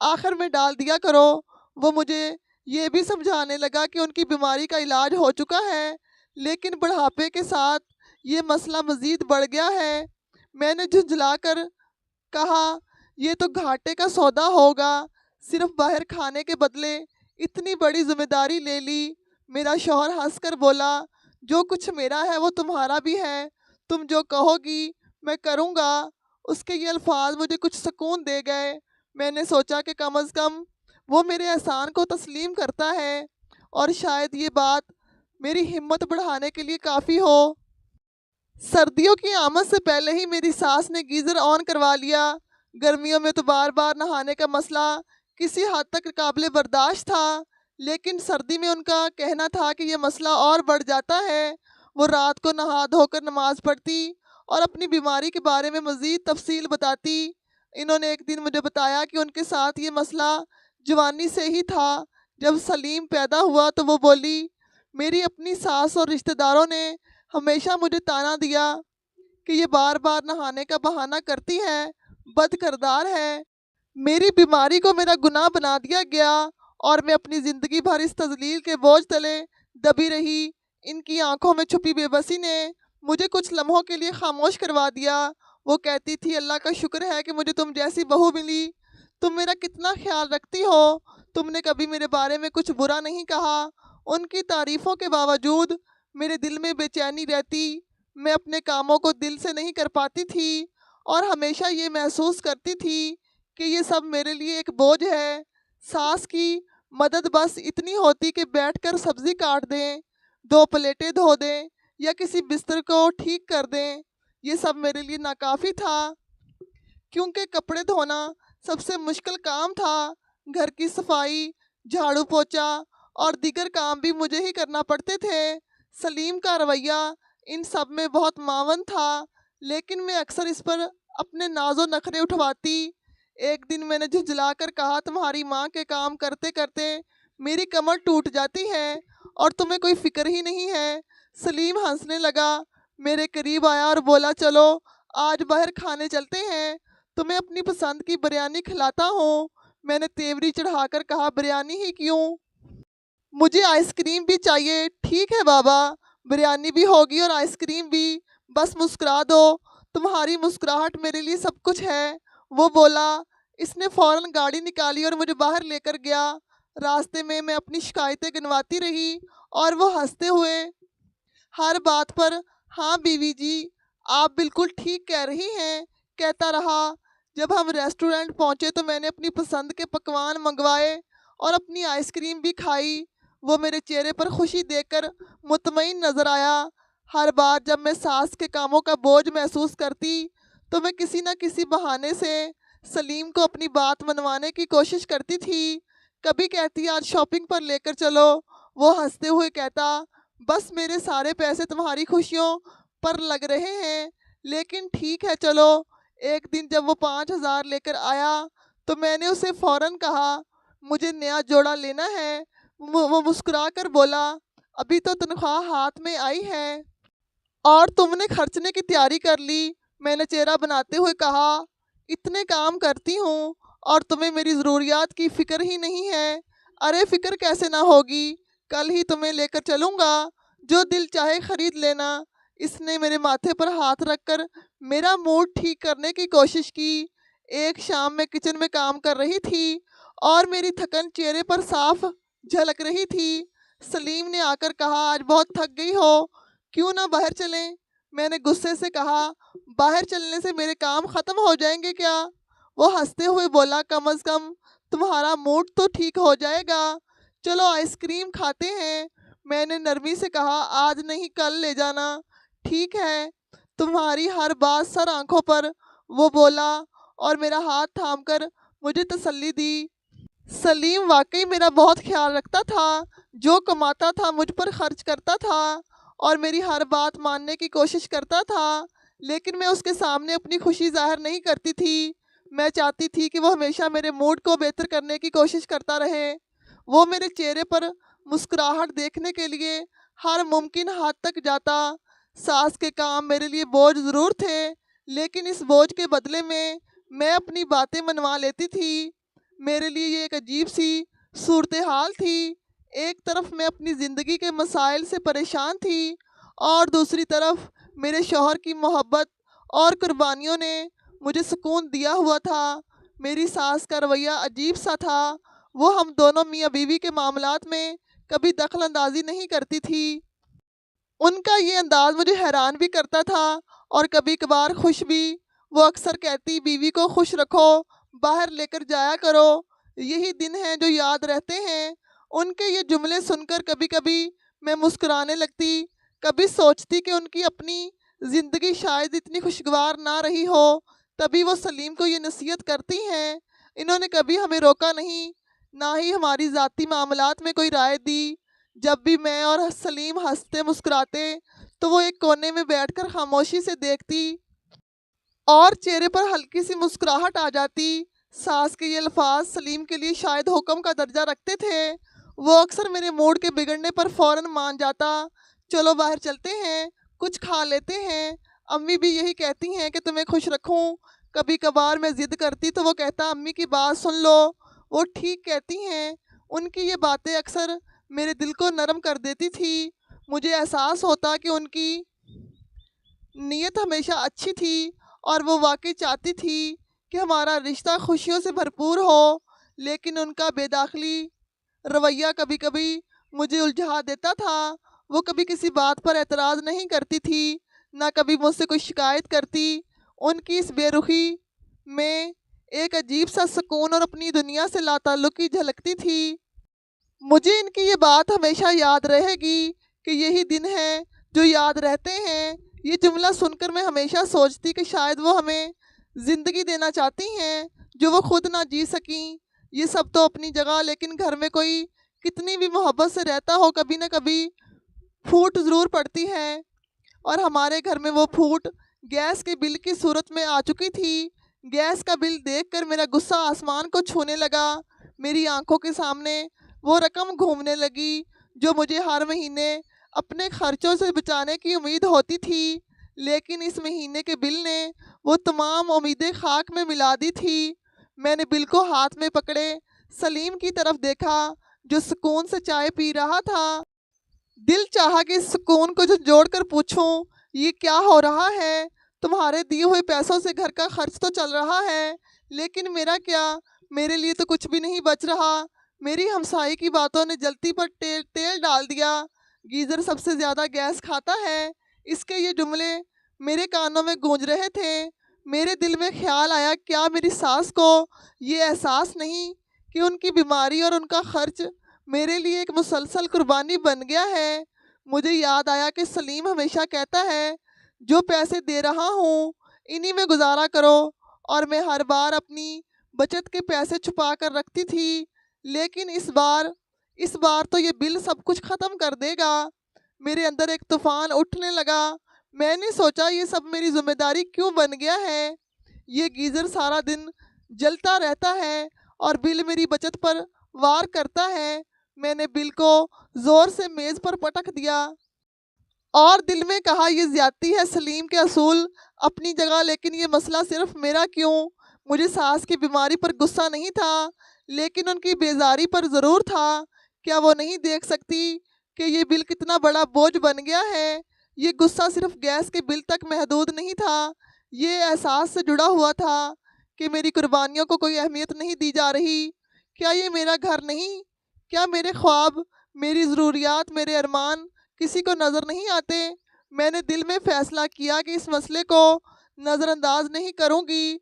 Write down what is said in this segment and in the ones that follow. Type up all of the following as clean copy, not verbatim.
آخر میں ڈال دیا کرو۔ وہ مجھے یہ بھی سمجھانے لگا کہ ان کی بیماری کا علاج ہو چکا ہے، لیکن بڑھاپے کے ساتھ یہ مسئلہ مزید بڑھ گیا ہے۔ میں نے جھنجھلا کر کہا، یہ تو گھاٹے کا سودا ہوگا، صرف باہر کھانے کے بدلے اتنی بڑی ذمہ داری لے لی۔ میرا شوہر ہنس کر بولا، جو کچھ میرا ہے وہ تمہارا بھی ہے، تم جو کہو گی میں کروں گا۔ اس کے یہ الفاظ مجھے کچھ سکون دے گئے۔ میں نے سوچا کہ کم از کم وہ میرے احسان کو تسلیم کرتا ہے، اور شاید یہ بات میری ہمت بڑھانے کے لیے کافی ہو۔ سردیوں کی آمد سے پہلے ہی میری ساس نے گیزر آن کروا لیا۔ گرمیوں میں تو بار بار نہانے کا مسئلہ کسی حد تک قابل برداشت تھا، لیکن سردی میں ان کا کہنا تھا کہ یہ مسئلہ اور بڑھ جاتا ہے۔ وہ رات کو نہا دھو کر نماز پڑھتی اور اپنی بیماری کے بارے میں مزید تفصیل بتاتی۔ انہوں نے ایک دن مجھے بتایا کہ ان کے ساتھ یہ مسئلہ جوانی سے ہی تھا۔ جب سلیم پیدا ہوا تو وہ بولی، میری اپنی ساس اور رشتہ داروں نے ہمیشہ مجھے طعنہ دیا کہ یہ بار بار نہانے کا بہانہ کرتی ہے، بد کردار ہے۔ میری بیماری کو میرا گناہ بنا دیا گیا، اور میں اپنی زندگی بھر اس تذلیل کے بوجھ تلے دبی رہی۔ ان کی آنکھوں میں چھپی بے بسی نے مجھے کچھ لمحوں کے لیے خاموش کروا دیا۔ وہ کہتی تھی، اللہ کا شکر ہے کہ مجھے تم جیسی بہو ملی، تم میرا کتنا خیال رکھتی ہو، تم نے کبھی میرے بارے میں کچھ برا نہیں کہا۔ ان کی تعریفوں کے باوجود میرے دل میں بے چینی رہتی۔ میں اپنے کاموں کو دل سے نہیں کر پاتی تھی، اور ہمیشہ یہ محسوس کرتی تھی کہ یہ سب میرے لیے ایک بوجھ ہے۔ ساس کی مدد بس اتنی ہوتی کہ بیٹھ کر سبزی کاٹ دیں، 2 پلیٹیں دھو دیں یا کسی بستر کو ٹھیک کر دیں۔ یہ سب میرے لیے ناکافی تھا، کیونکہ کپڑے دھونا سب سے مشکل کام تھا۔ گھر کی صفائی، جھاڑو پوچا اور دیگر کام بھی مجھے ہی کرنا پڑتے تھے۔ سلیم کا رویہ ان سب میں بہت معاون تھا، لیکن میں اکثر اس پر اپنے ناز و نخرے اٹھواتی۔ ایک دن میں نے جھنجھلا کر کہا، تمہاری ماں کے کام کرتے کرتے میری کمر ٹوٹ جاتی ہے اور تمہیں کوئی فکر ہی نہیں ہے۔ سلیم ہنسنے لگا، میرے قریب آیا اور بولا، چلو آج باہر کھانے چلتے ہیں، تمہیں اپنی پسند کی بریانی کھلاتا ہوں۔ میں نے تیوری چڑھا کر کہا، بریانی ہی کیوں، مجھے آئس کریم بھی چاہیے۔ ٹھیک ہے بابا، بریانی بھی ہوگی اور آئس کریم بھی، بس مسکرا دو، تمہاری مسکراہٹ میرے لیے سب کچھ ہے۔ وہ بولا۔ اس نے فوراً گاڑی نکالی اور مجھے باہر لے کر گیا۔ راستے میں میں اپنی شکایتیں گنواتی رہی، اور وہ ہنستے ہوئے ہر بات پر ہاں بیوی جی آپ بالکل ٹھیک کہہ رہی ہیں کہتا رہا۔ جب ہم ریسٹورنٹ پہنچے تو میں نے اپنی پسند کے پکوان منگوائے اور اپنی آئس کریم بھی کھائی۔ وہ میرے چہرے پر خوشی دیکھ کر مطمئن نظر آیا۔ ہر بار جب میں ساس کے کاموں کا بوجھ محسوس کرتی تو میں کسی نہ کسی بہانے سے سلیم کو اپنی بات منوانے کی کوشش کرتی تھی۔ کبھی کہتی، آج شاپنگ پر لے کر چلو۔ وہ ہنستے ہوئے کہتا، بس میرے سارے پیسے تمہاری خوشیوں پر لگ رہے ہیں، لیکن ٹھیک ہے چلو۔ ایک دن جب وہ 5,000 لے کر آیا تو میں نے اسے فوراً کہا، مجھے نیا جوڑا لینا ہے۔ وہ مسکرا کر بولا، ابھی تو تنخواہ ہاتھ میں آئی ہے اور تم نے خرچنے کی تیاری کر لی۔ میں نے چہرہ بناتے ہوئے کہا، اتنے کام کرتی ہوں اور تمہیں میری ضروریات کی فکر ہی نہیں ہے۔ ارے فکر کیسے نہ ہوگی، کل ہی تمہیں لے کر چلوں گا، جو دل چاہے خرید لینا۔ اس نے میرے ماتھے پر ہاتھ رکھ کر میرا موڈ ٹھیک کرنے کی کوشش کی۔ ایک شام میں کچن میں کام کر رہی تھی اور میری تھکن چہرے پر صاف جھلک رہی تھی۔ سلیم نے آ کر کہا، آج بہت تھک گئی ہو، کیوں نہ باہر چلیں؟ میں نے غصے سے کہا، باہر چلنے سے میرے کام ختم ہو جائیں گے کیا؟ وہ ہنستے ہوئے بولا، کم از کم تمہارا موڈ تو ٹھیک ہو جائے گا، چلو آئس کریم کھاتے ہیں۔ میں نے نرمی سے کہا، آج نہیں کل لے جانا۔ ٹھیک ہے، تمہاری ہر بات سر آنکھوں پر، وہ بولا اور میرا ہاتھ تھام کر مجھے تسلی دی۔ سلیم واقعی میرا بہت خیال رکھتا تھا، جو کماتا تھا مجھ پر خرچ کرتا تھا اور میری ہر بات ماننے کی کوشش کرتا تھا، لیکن میں اس کے سامنے اپنی خوشی ظاہر نہیں کرتی تھی۔ میں چاہتی تھی کہ وہ ہمیشہ میرے موڈ کو بہتر کرنے کی کوشش کرتا رہے۔ وہ میرے چہرے پر مسکراہٹ دیکھنے کے لیے ہر ممکن حد تک جاتا۔ ساس کے کام میرے لیے بوجھ ضرور تھے، لیکن اس بوجھ کے بدلے میں اپنی باتیں منوا لیتی تھی۔ میرے لیے یہ ایک عجیب سی صورتحال تھی۔ ایک طرف میں اپنی زندگی کے مسائل سے پریشان تھی اور دوسری طرف میرے شوہر کی محبت اور قربانیوں نے مجھے سکون دیا ہوا تھا۔ میری ساس کا رویہ عجیب سا تھا۔ وہ ہم دونوں میاں بیوی کے معاملات میں کبھی دخل اندازی نہیں کرتی تھی۔ ان کا یہ انداز مجھے حیران بھی کرتا تھا اور کبھی کبھار خوش بھی۔ وہ اکثر کہتی بیوی کو خوش رکھو، باہر لے کر جایا کرو، یہی دن ہیں جو یاد رہتے ہیں۔ ان کے یہ جملے سن کر کبھی کبھی میں مسکرانے لگتی، کبھی سوچتی کہ ان کی اپنی زندگی شاید اتنی خوشگوار نہ رہی ہو، تبھی وہ سلیم کو یہ نصیحت کرتی ہیں۔ انہوں نے کبھی ہمیں روکا نہیں، نہ ہی ہماری ذاتی معاملات میں کوئی رائے دی۔ جب بھی میں اور سلیم ہنستے مسکراتے تو وہ ایک کونے میں بیٹھ کر خاموشی سے دیکھتی اور چہرے پر ہلکی سی مسکراہٹ آ جاتی۔ ساس کے یہ الفاظ سلیم کے لیے شاید حکم کا درجہ رکھتے تھے۔ وہ اکثر میرے موڈ کے بگڑنے پر فوراً مان جاتا، چلو باہر چلتے ہیں، کچھ کھا لیتے ہیں۔ امی بھی یہی کہتی ہیں کہ تمہیں خوش رکھوں۔ کبھی کبھار میں ضد کرتی تو وہ کہتا امی کی بات سن لو، وہ ٹھیک کہتی ہیں۔ ان کی یہ باتیں اکثر میرے دل کو نرم کر دیتی تھی۔ مجھے احساس ہوتا کہ ان کی نیت ہمیشہ اچھی تھی اور وہ واقعی چاہتی تھی کہ ہمارا رشتہ خوشیوں سے بھرپور ہو، لیکن ان کا بے داخلی رویہ کبھی کبھی مجھے الجھا دیتا تھا۔ وہ کبھی کسی بات پر اعتراض نہیں کرتی تھی، نہ کبھی مجھ سے کوئی شکایت کرتی۔ ان کی اس بے رخی میں ایک عجیب سا سکون اور اپنی دنیا سے لا تعلقی جھلکتی تھی۔ مجھے ان کی یہ بات ہمیشہ یاد رہے گی کہ یہی دن ہیں جو یاد رہتے ہیں۔ یہ جملہ سن کر میں ہمیشہ سوچتی کہ شاید وہ ہمیں زندگی دینا چاہتی ہیں جو وہ خود نہ جی سکیں۔ یہ سب تو اپنی جگہ، لیکن گھر میں کوئی کتنی بھی محبت سے رہتا ہو، کبھی نہ کبھی پھوٹ ضرور پڑتی ہے، اور ہمارے گھر میں وہ پھوٹ گیس کے بل کی صورت میں آ چکی تھی۔ گیس کا بل دیکھ کر میرا غصہ آسمان کو چھونے لگا۔ میری آنکھوں کے سامنے وہ رقم گھومنے لگی جو مجھے ہر مہینے اپنے خرچوں سے بچانے کی امید ہوتی تھی، لیکن اس مہینے کے بل نے وہ تمام امیدیں خاک میں ملا دی تھی۔ میں نے بل کو ہاتھ میں پکڑے سلیم کی طرف دیکھا جو سکون سے چائے پی رہا تھا۔ دل چاہا کہ اس سکون کو جوڑ کر پوچھوں، یہ کیا ہو رہا ہے؟ تمہارے دیے ہوئے پیسوں سے گھر کا خرچ تو چل رہا ہے، لیکن میرا کیا؟ میرے لیے تو کچھ بھی نہیں بچ رہا۔ میری ہمسائے کی باتوں نے جلتی پر تیل ڈال دیا۔ گیزر سب سے زیادہ گیس کھاتا ہے۔ اس کے یہ جملے میرے کانوں میں گونج رہے تھے۔ میرے دل میں خیال آیا، کیا میری ساس کو یہ احساس نہیں کہ ان کی بیماری اور ان کا خرچ میرے لیے ایک مسلسل قربانی بن گیا ہے؟ مجھے یاد آیا کہ سلیم ہمیشہ کہتا ہے جو پیسے دے رہا ہوں انہی میں گزارا کرو، اور میں ہر بار اپنی بچت کے پیسے چھپا کر رکھتی تھی، لیکن اس بار تو یہ بل سب کچھ ختم کر دے گا۔ میرے اندر ایک طوفان اٹھنے لگا۔ میں نے سوچا یہ سب میری ذمہ داری کیوں بن گیا ہے؟ یہ گیزر سارا دن جلتا رہتا ہے اور بل میری بچت پر وار کرتا ہے۔ میں نے بل کو زور سے میز پر پٹک دیا اور دل میں کہا یہ زیادتی ہے۔ سلیم کے اصول اپنی جگہ، لیکن یہ مسئلہ صرف میرا کیوں؟ مجھے ساس کی بیماری پر غصہ نہیں تھا، لیکن ان کی بیزاری پر ضرور تھا۔ کیا وہ نہیں دیکھ سکتی کہ یہ بل کتنا بڑا بوجھ بن گیا ہے؟ یہ غصہ صرف گیس کے بل تک محدود نہیں تھا، یہ احساس سے جڑا ہوا تھا کہ میری قربانیوں کو کوئی اہمیت نہیں دی جا رہی۔ کیا یہ میرا گھر نہیں؟ کیا میرے خواب، میری ضروریات، میرے ارمان کسی کو نظر نہیں آتے؟ میں نے دل میں فیصلہ کیا کہ اس مسئلے کو نظر انداز نہیں کروں گی۔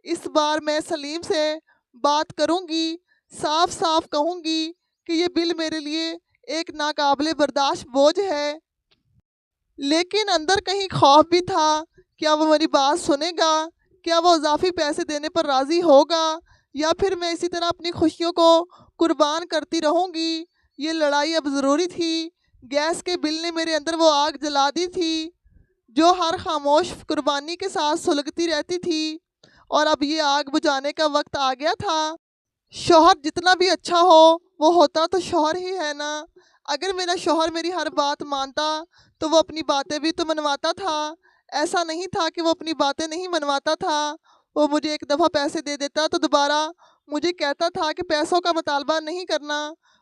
اس بار میں سلیم سے بات کروں گی، صاف صاف کہوں گی کہ یہ بل میرے لیے ایک ناقابل برداشت بوجھ ہے۔ لیکن اندر کہیں خوف بھی تھا، کیا وہ میری بات سنے گا؟ کیا وہ اضافی پیسے دینے پر راضی ہوگا، یا پھر میں اسی طرح اپنی خوشیوں کو قربان کرتی رہوں گی؟ یہ لڑائی اب ضروری تھی۔ گیس کے بل نے میرے اندر وہ آگ جلا دی تھی جو ہر خاموش قربانی کے ساتھ سلگتی رہتی تھی، اور اب یہ آگ بجھانے کا وقت آ گیا تھا۔ شوہر جتنا بھی اچھا ہو، وہ ہوتا تو شوہر ہی ہے نا۔ اگر میرا شوہر میری ہر بات مانتا تو وہ اپنی باتیں بھی تو منواتا تھا۔ ایسا نہیں تھا کہ وہ اپنی باتیں نہیں منواتا تھا۔ وہ مجھے ایک دفعہ پیسے دے دیتا تو دوبارہ مجھے کہتا تھا کہ پیسوں کا مطالبہ نہیں کرنا،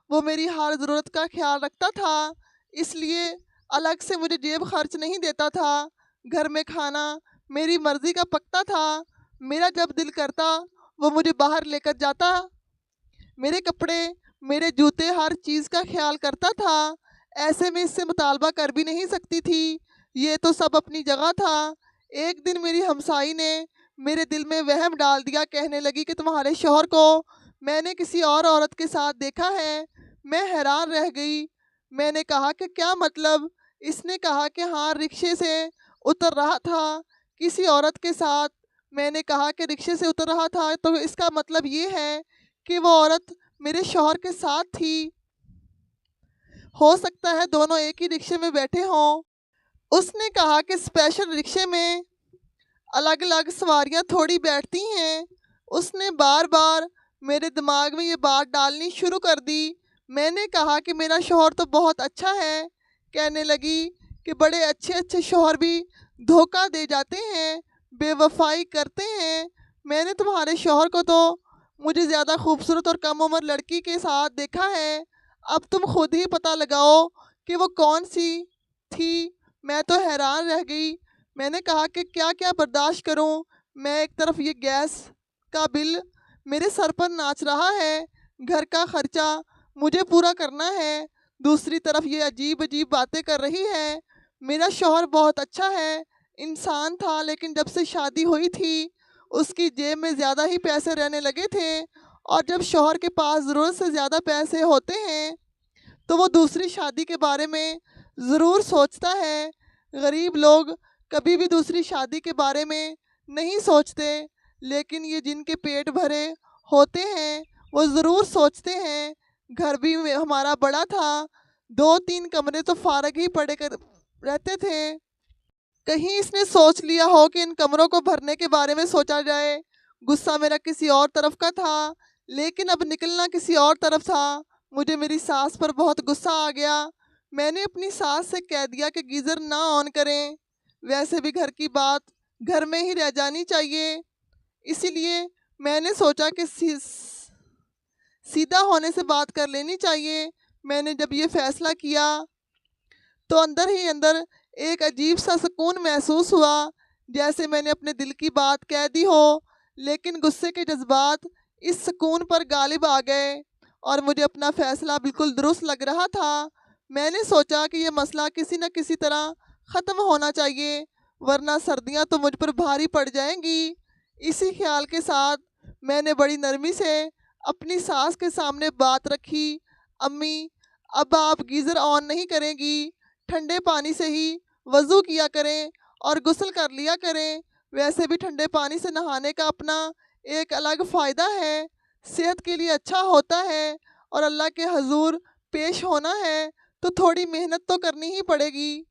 وہ میری ہر ضرورت کا خیال رکھتا تھا، اس لیے الگ سے مجھے جیب خرچ نہیں دیتا تھا۔ گھر میں کھانا میری مرضی کا پکتا تھا، میرا جب دل کرتا وہ مجھے باہر لے کر جاتا، میرے کپڑے میرے جوتے ہر چیز کا خیال کرتا تھا۔ ایسے میں اس سے مطالبہ کر بھی نہیں سکتی تھی، یہ تو سب اپنی جگہ تھا۔ ایک دن میری ہمسائی نے میرے دل میں وہم ڈال دیا، کہنے لگی کہ تمہارے شوہر کو میں نے کسی اور عورت کے ساتھ دیکھا ہے۔ میں حیران رہ گئی، میں نے کہا کہ کیا مطلب؟ اس نے کہا کہ ہاں، رکشے سے اتر رہا تھا کسی عورت کے ساتھ۔ میں نے کہا کہ رکشے سے اتر رہا تھا تو اس کا مطلب یہ ہے کہ وہ عورت میرے شوہر کے ساتھ تھی، ہو سکتا ہے دونوں ایک ہی رکشے میں بیٹھے ہوں۔ اس نے کہا کہ اسپیشل رکشے میں الگ الگ سواریاں تھوڑی بیٹھتی ہیں۔ اس نے بار بار میرے دماغ میں یہ بات ڈالنی شروع کر دی۔ میں نے کہا کہ میرا شوہر تو بہت اچھا ہے۔ کہنے لگی کہ بڑے اچھے اچھے شوہر بھی دھوکہ دے جاتے ہیں، بے وفائی کرتے ہیں۔ میں نے تمہارے شوہر کو تو مجھے زیادہ خوبصورت اور کم عمر لڑکی کے ساتھ دیکھا ہے، اب تم خود ہی پتہ لگاؤ کہ وہ کون سی تھی۔ میں تو حیران رہ گئی۔ میں نے کہا کہ کیا کیا برداشت کروں؟ میں ایک طرف یہ گیس کا بل میرے سر پر ناچ رہا ہے، گھر کا خرچہ مجھے پورا کرنا ہے، دوسری طرف یہ عجیب عجیب باتیں کر رہی ہے۔ میرا شوہر بہت اچھا ہے، انسان تھا، لیکن جب سے شادی ہوئی تھی اس کی جیب میں زیادہ ہی پیسے رہنے لگے تھے، اور جب شوہر کے پاس ضرورت سے زیادہ پیسے ہوتے ہیں تو وہ دوسری شادی کے بارے میں ضرور سوچتا ہے۔ غریب لوگ کبھی بھی دوسری شادی کے بارے میں نہیں سوچتے، لیکن یہ جن کے پیٹ بھرے ہوتے ہیں وہ ضرور سوچتے ہیں۔ گھر بھی ہمارا بڑا تھا، 2-3 کمرے تو فارغ ہی پڑے رہتے تھے، کہیں اس نے سوچ لیا ہو کہ ان کمروں کو بھرنے کے بارے میں سوچا جائے۔ غصہ میرا کسی اور طرف کا تھا، لیکن اب نکلنا کسی اور طرف تھا۔ مجھے میری ساس پر بہت غصہ آ گیا۔ میں نے اپنی ساس سے کہہ دیا کہ گیزر نہ آن کریں، ویسے بھی گھر کی بات گھر میں ہی رہ جانی چاہیے، اسی لیے میں نے سوچا کہ سیدھا ہونے سے بات کر لینی چاہیے۔ میں نے جب یہ فیصلہ کیا تو اندر ہی اندر ایک عجیب سا سکون محسوس ہوا، جیسے میں نے اپنے دل کی بات کہہ دی ہو، لیکن غصے کے جذبات اس سکون پر غالب آ گئے اور مجھے اپنا فیصلہ بالکل درست لگ رہا تھا۔ میں نے سوچا کہ یہ مسئلہ کسی نہ کسی طرح ختم ہونا چاہیے، ورنہ سردیاں تو مجھ پر بھاری پڑ جائیں گی۔ اسی خیال کے ساتھ میں نے بڑی نرمی سے اپنی ساس کے سامنے بات رکھی۔ امی، اب آپ گیزر آن نہیں کریں گی، ٹھنڈے پانی سے ہی وضو کیا کریں اور غسل کر لیا کریں، ویسے بھی ٹھنڈے پانی سے نہانے کا اپنا ایک الگ فائدہ ہے، صحت کے لیے اچھا ہوتا ہے، اور اللہ کے حضور پیش ہونا ہے تو تھوڑی محنت تو کرنی ہی پڑے گی،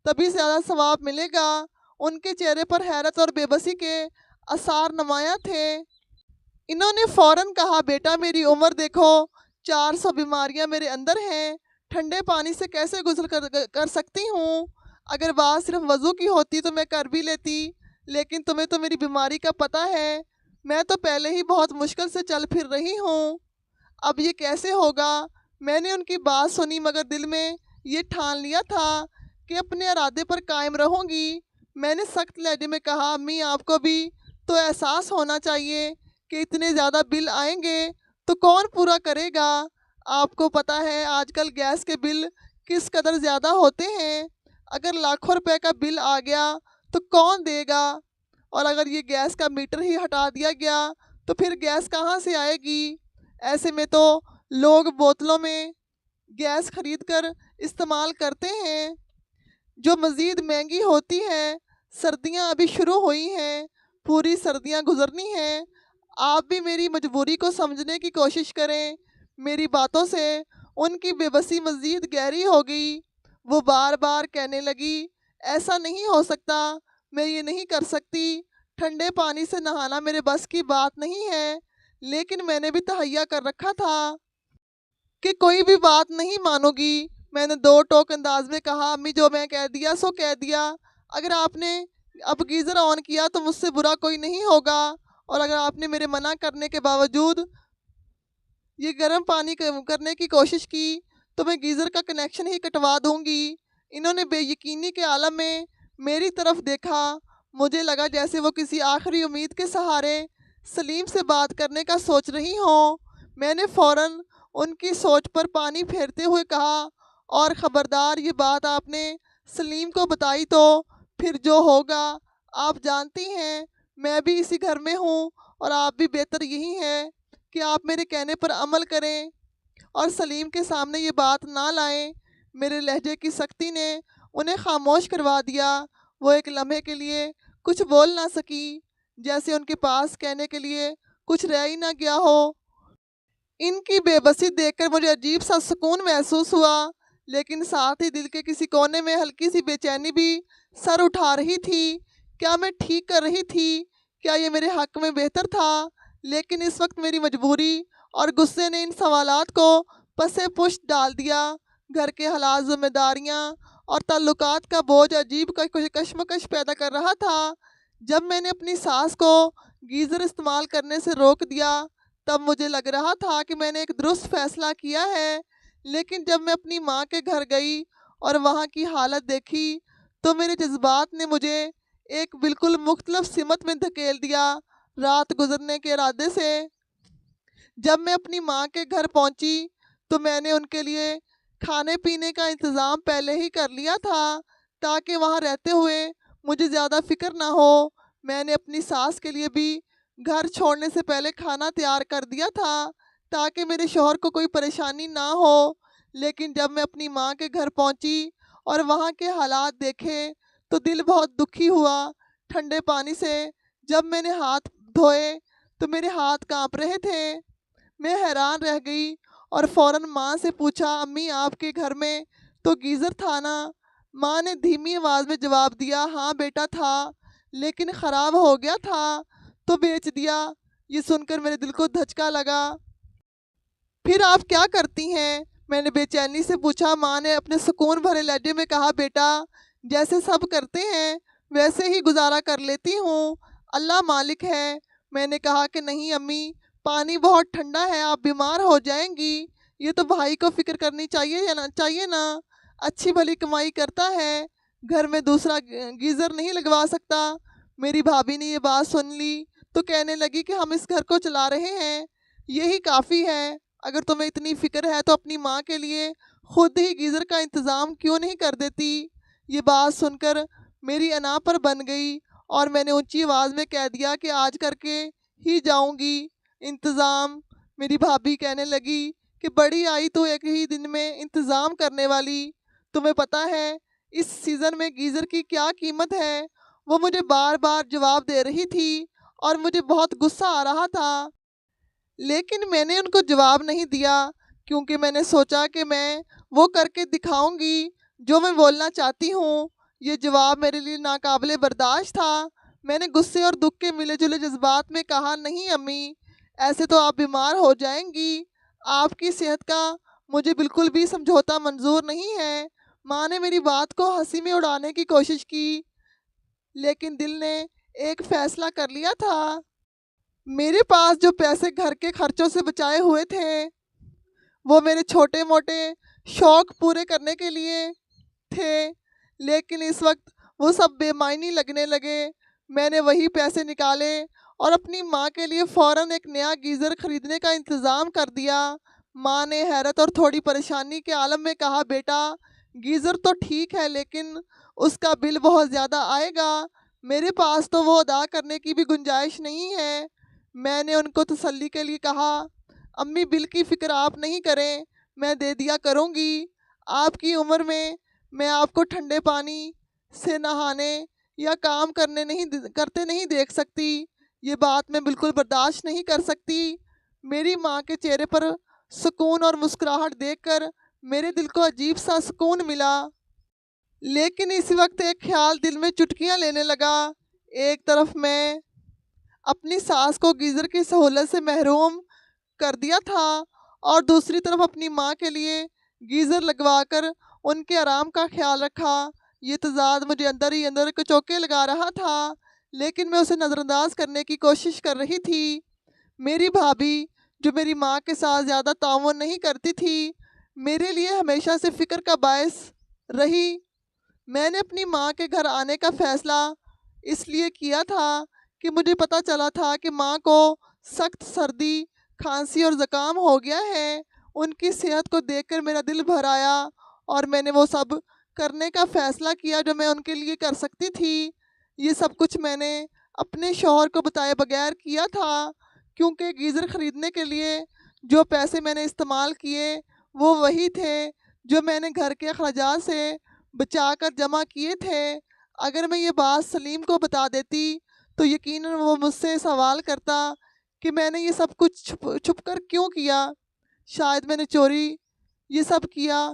تبھی زیادہ ثواب ملے گا۔ ان کے چہرے پر حیرت اور بے بسی کے آثار نمایاں تھے۔ انہوں نے فوراً کہا، بیٹا میری عمر دیکھو، 400 بیماریاں میرے اندر ہیں، ٹھنڈے پانی سے کیسے غسل کر سکتی ہوں؟ اگر بات صرف وضو کی ہوتی تو میں کر بھی لیتی، لیکن تمہیں تو میری بیماری کا پتہ ہے، میں تو پہلے ہی بہت مشکل سے چل پھر رہی ہوں، اب یہ کیسے ہوگا؟ میں نے ان کی بات سنی، مگر دل میں یہ ٹھان لیا تھا کہ اپنے ارادے پر قائم رہوں گی۔ میں نے سخت لہجے میں کہا، امی آپ کو بھی تو احساس ہونا چاہیے کہ اتنے زیادہ بل آئیں گے تو کون پورا کرے گا؟ آپ کو پتہ ہے آج کل گیس کے بل کس قدر زیادہ ہوتے ہیں، اگر لاکھوں روپے کا بل آ گیا تو کون دے گا؟ اور اگر یہ گیس کا میٹر ہی ہٹا دیا گیا تو پھر گیس کہاں سے آئے گی؟ ایسے میں تو لوگ بوتلوں میں گیس خرید کر استعمال کرتے ہیں جو مزید مہنگی ہوتی ہے۔ سردیاں ابھی شروع ہوئی ہیں، پوری سردیاں گزرنی ہیں، آپ بھی میری مجبوری کو سمجھنے کی کوشش کریں۔ میری باتوں سے ان کی بے بسی مزید گہری ہو گئی، وہ بار بار کہنے لگی، ایسا نہیں ہو سکتا، میں یہ نہیں کر سکتی، ٹھنڈے پانی سے نہانا میرے بس کی بات نہیں ہے۔ لیکن میں نے بھی تہیہ کر رکھا تھا کہ کوئی بھی بات نہیں مانو گی۔ میں نے 2 ٹوک انداز میں کہا، امی جو میں کہہ دیا سو کہہ دیا، اگر آپ نے اب گیزر آن کیا تو مجھ سے برا کوئی نہیں ہوگا، اور اگر آپ نے میرے منع کرنے کے باوجود یہ گرم پانی کرنے کی کوشش کی تو میں گیزر کا کنیکشن ہی کٹوا دوں گی۔ انہوں نے بے یقینی کے عالم میں میری طرف دیکھا۔ مجھے لگا جیسے وہ کسی آخری امید کے سہارے سلیم سے بات کرنے کا سوچ رہی ہوں۔ میں نے فوراً ان کی سوچ پر پانی پھیرتے ہوئے کہا، اور خبردار یہ بات آپ نے سلیم کو بتائی تو پھر جو ہوگا آپ جانتی ہیں۔ میں بھی اسی گھر میں ہوں اور آپ بھی بہتر یہی ہے کہ آپ میرے کہنے پر عمل کریں اور سلیم کے سامنے یہ بات نہ لائیں۔ میرے لہجے کی سختی نے انہیں خاموش کروا دیا۔ وہ ایک لمحے کے لیے کچھ بول نہ سکی، جیسے ان کے پاس کہنے کے لیے کچھ رہ ہی نہ گیا ہو۔ ان کی بے بسی دیکھ کر مجھے عجیب سا سکون محسوس ہوا، لیکن ساتھ ہی دل کے کسی کونے میں ہلکی سی بے چینی بھی سر اٹھا رہی تھی۔ کیا میں ٹھیک کر رہی تھی؟ کیا یہ میرے حق میں بہتر تھا؟ لیکن اس وقت میری مجبوری اور غصے نے ان سوالات کو پس پشت ڈال دیا۔ گھر کے حالات، ذمہ داریاں اور تعلقات کا بوجھ عجیب کشمکش پیدا کر رہا تھا۔ جب میں نے اپنی ساس کو گیزر استعمال کرنے سے روک دیا تب مجھے لگ رہا تھا کہ میں نے ایک درست فیصلہ کیا ہے، لیکن جب میں اپنی ماں کے گھر گئی اور وہاں کی حالت دیکھی تو میرے جذبات نے مجھے ایک بالکل مختلف سمت میں دھکیل دیا۔ رات گزرنے کے ارادے سے جب میں اپنی ماں کے گھر پہنچی تو میں نے ان کے لیے کھانے پینے کا انتظام پہلے ہی کر لیا تھا تاکہ وہاں رہتے ہوئے مجھے زیادہ فکر نہ ہو۔ میں نے اپنی ساس کے لیے بھی گھر چھوڑنے سے پہلے کھانا تیار کر دیا تھا تاکہ میرے شوہر کو کوئی پریشانی نہ ہو، لیکن جب میں اپنی ماں کے گھر پہنچی اور وہاں کے حالات دیکھے تو دل بہت دکھی ہوا۔ ٹھنڈے پانی سے جب میں نے ہاتھ دھوئے تو میرے ہاتھ کانپ رہے تھے۔ میں حیران رہ گئی اور فوراً ماں سے پوچھا، امی آپ کے گھر میں تو گیزر تھا نا؟ ماں نے دھیمی آواز میں جواب دیا، ہاں بیٹا تھا، لیکن خراب ہو گیا تھا تو بیچ دیا۔ یہ سن کر میرے دل کو دھچکا لگا۔ پھر آپ کیا کرتی ہیں؟ میں نے بے چینی سے پوچھا۔ ماں نے اپنے سکون بھرے لہجے میں کہا، بیٹا جیسے سب کرتے ہیں ویسے ہی گزارا کر لیتی ہوں، اللہ مالک ہے۔ میں نے کہا کہ نہیں امی، پانی بہت ٹھنڈا ہے، آپ بیمار ہو جائیں گی۔ یہ تو بھائی کو فکر کرنی چاہیے نا، اچھی بھلی کمائی کرتا ہے، گھر میں دوسرا گیزر نہیں لگوا سکتا۔ میری بھابھی نے یہ بات سن لی تو کہنے لگی کہ ہم اس گھر کو چلا رہے ہیں، یہی کافی ہے۔ اگر تمہیں اتنی فکر ہے تو اپنی ماں کے لیے خود ہی گیزر کا انتظام کیوں نہیں کر دیتی؟ یہ بات سن کر میری انا پر بن گئی اور میں نے اونچی آواز میں کہہ دیا کہ آج کر کے ہی جاؤں گی انتظام۔ میری بھابھی کہنے لگی کہ بڑی آئی تو ایک ہی دن میں انتظام کرنے والی، تمہیں پتہ ہے اس سیزن میں گیزر کی کیا قیمت ہے؟ وہ مجھے بار بار جواب دے رہی تھی اور مجھے بہت غصہ آ رہا تھا، لیکن میں نے ان کو جواب نہیں دیا کیونکہ میں نے سوچا کہ میں وہ کر کے دکھاؤں گی جو میں بولنا چاہتی ہوں۔ یہ جواب میرے لیے ناقابل برداشت تھا۔ میں نے غصے اور دکھ کے ملے جلے جذبات میں کہا، نہیں امی، ایسے تو آپ بیمار ہو جائیں گی، آپ کی صحت کا مجھے بالکل بھی سمجھوتا منظور نہیں ہے۔ ماں نے میری بات کو ہنسی میں اڑانے کی کوشش کی، لیکن دل نے ایک فیصلہ کر لیا تھا۔ میرے پاس جو پیسے گھر کے خرچوں سے بچائے ہوئے تھے وہ میرے چھوٹے موٹے شوق پورے کرنے کے لیے تھے، لیکن اس وقت وہ سب بے معنی لگنے لگے۔ میں نے وہی پیسے نکالے اور اپنی ماں کے لیے فوراً ایک نیا گیزر خریدنے کا انتظام کر دیا۔ ماں نے حیرت اور تھوڑی پریشانی کے عالم میں کہا، بیٹا گیزر تو ٹھیک ہے لیکن اس کا بل بہت زیادہ آئے گا، میرے پاس تو وہ ادا کرنے کی بھی گنجائش نہیں ہے۔ میں نے ان کو تسلی کے لیے کہا، امی بل کی فکر آپ نہیں کریں، میں دے دیا کروں گی۔ آپ کی عمر میں آپ کو ٹھنڈے پانی سے نہانے یا کام کرتے نہیں دیکھ سکتی، یہ بات میں بالکل برداشت نہیں کر سکتی۔ میری ماں کے چہرے پر سکون اور مسکراہٹ دیکھ کر میرے دل کو عجیب سا سکون ملا، لیکن اسی وقت ایک خیال دل میں چٹکیاں لینے لگا۔ ایک طرف میں اپنی ساس کو گیزر کی سہولت سے محروم کر دیا تھا اور دوسری طرف اپنی ماں کے لیے گیزر لگوا کر ان کے آرام کا خیال رکھا۔ یہ تضاد مجھے اندر ہی اندر کچوکے لگا رہا تھا، لیکن میں اسے نظر انداز کرنے کی کوشش کر رہی تھی۔ میری بھابھی جو میری ماں کے ساتھ زیادہ تعاون نہیں کرتی تھی، میرے لیے ہمیشہ سے فکر کا باعث رہی۔ میں نے اپنی ماں کے گھر آنے کا فیصلہ اس لیے کیا تھا کہ مجھے پتہ چلا تھا کہ ماں کو سخت سردی، کھانسی اور زکام ہو گیا ہے۔ ان کی صحت کو دیکھ کر میرا دل بھر آیا اور میں نے وہ سب کرنے کا فیصلہ کیا جو میں ان کے لیے کر سکتی تھی۔ یہ سب کچھ میں نے اپنے شوہر کو بتائے بغیر کیا تھا، کیونکہ گیزر خریدنے کے لیے جو پیسے میں نے استعمال کیے وہ وہی تھے جو میں نے گھر کے اخراجات سے بچا کر جمع کیے تھے۔ اگر میں یہ بات سلیم کو بتا دیتی تو یقیناً وہ مجھ سے سوال کرتا کہ میں نے یہ سب کچھ چھپ کر کیوں کیا۔ شاید میں نے چوری یہ سب کیا،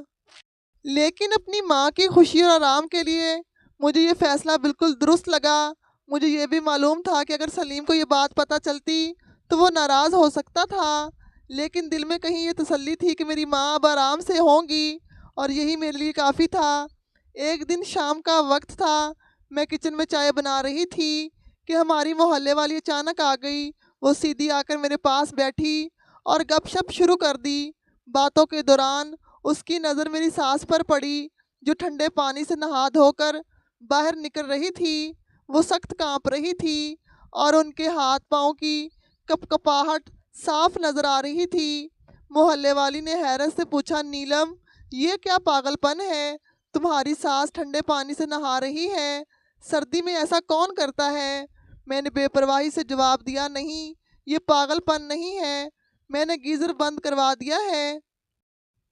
لیکن اپنی ماں کی خوشی اور آرام کے لیے مجھے یہ فیصلہ بالکل درست لگا۔ مجھے یہ بھی معلوم تھا کہ اگر سلیم کو یہ بات پتہ چلتی تو وہ ناراض ہو سکتا تھا، لیکن دل میں کہیں یہ تسلی تھی کہ میری ماں اب آرام سے ہوں گی، اور یہی میرے لیے کافی تھا۔ ایک دن شام کا وقت تھا، میں کچن میں چائے بنا رہی تھی کہ ہماری محلے والی اچانک آ گئی۔ وہ سیدھی آ کر میرے پاس بیٹھی اور گپ شپ شروع کر دی۔ باتوں کے دوران اس کی نظر میری ساس پر پڑی جو ٹھنڈے پانی سے نہا دھو کر باہر نکل رہی تھی۔ وہ سخت کانپ رہی تھی اور ان کے ہاتھ پاؤں کی کپ کپاہٹ صاف نظر آ رہی تھی۔ محلے والی نے حیرت سے پوچھا، نیلم یہ کیا پاگل پن ہے؟ تمہاری ساس ٹھنڈے پانی سے نہا رہی ہے، سردی میں ایسا کون کرتا ہے؟ میں نے بے پرواہی سے جواب دیا، نہیں یہ پاگل پن نہیں ہے، میں نے گیزر بند کروا دیا ہے۔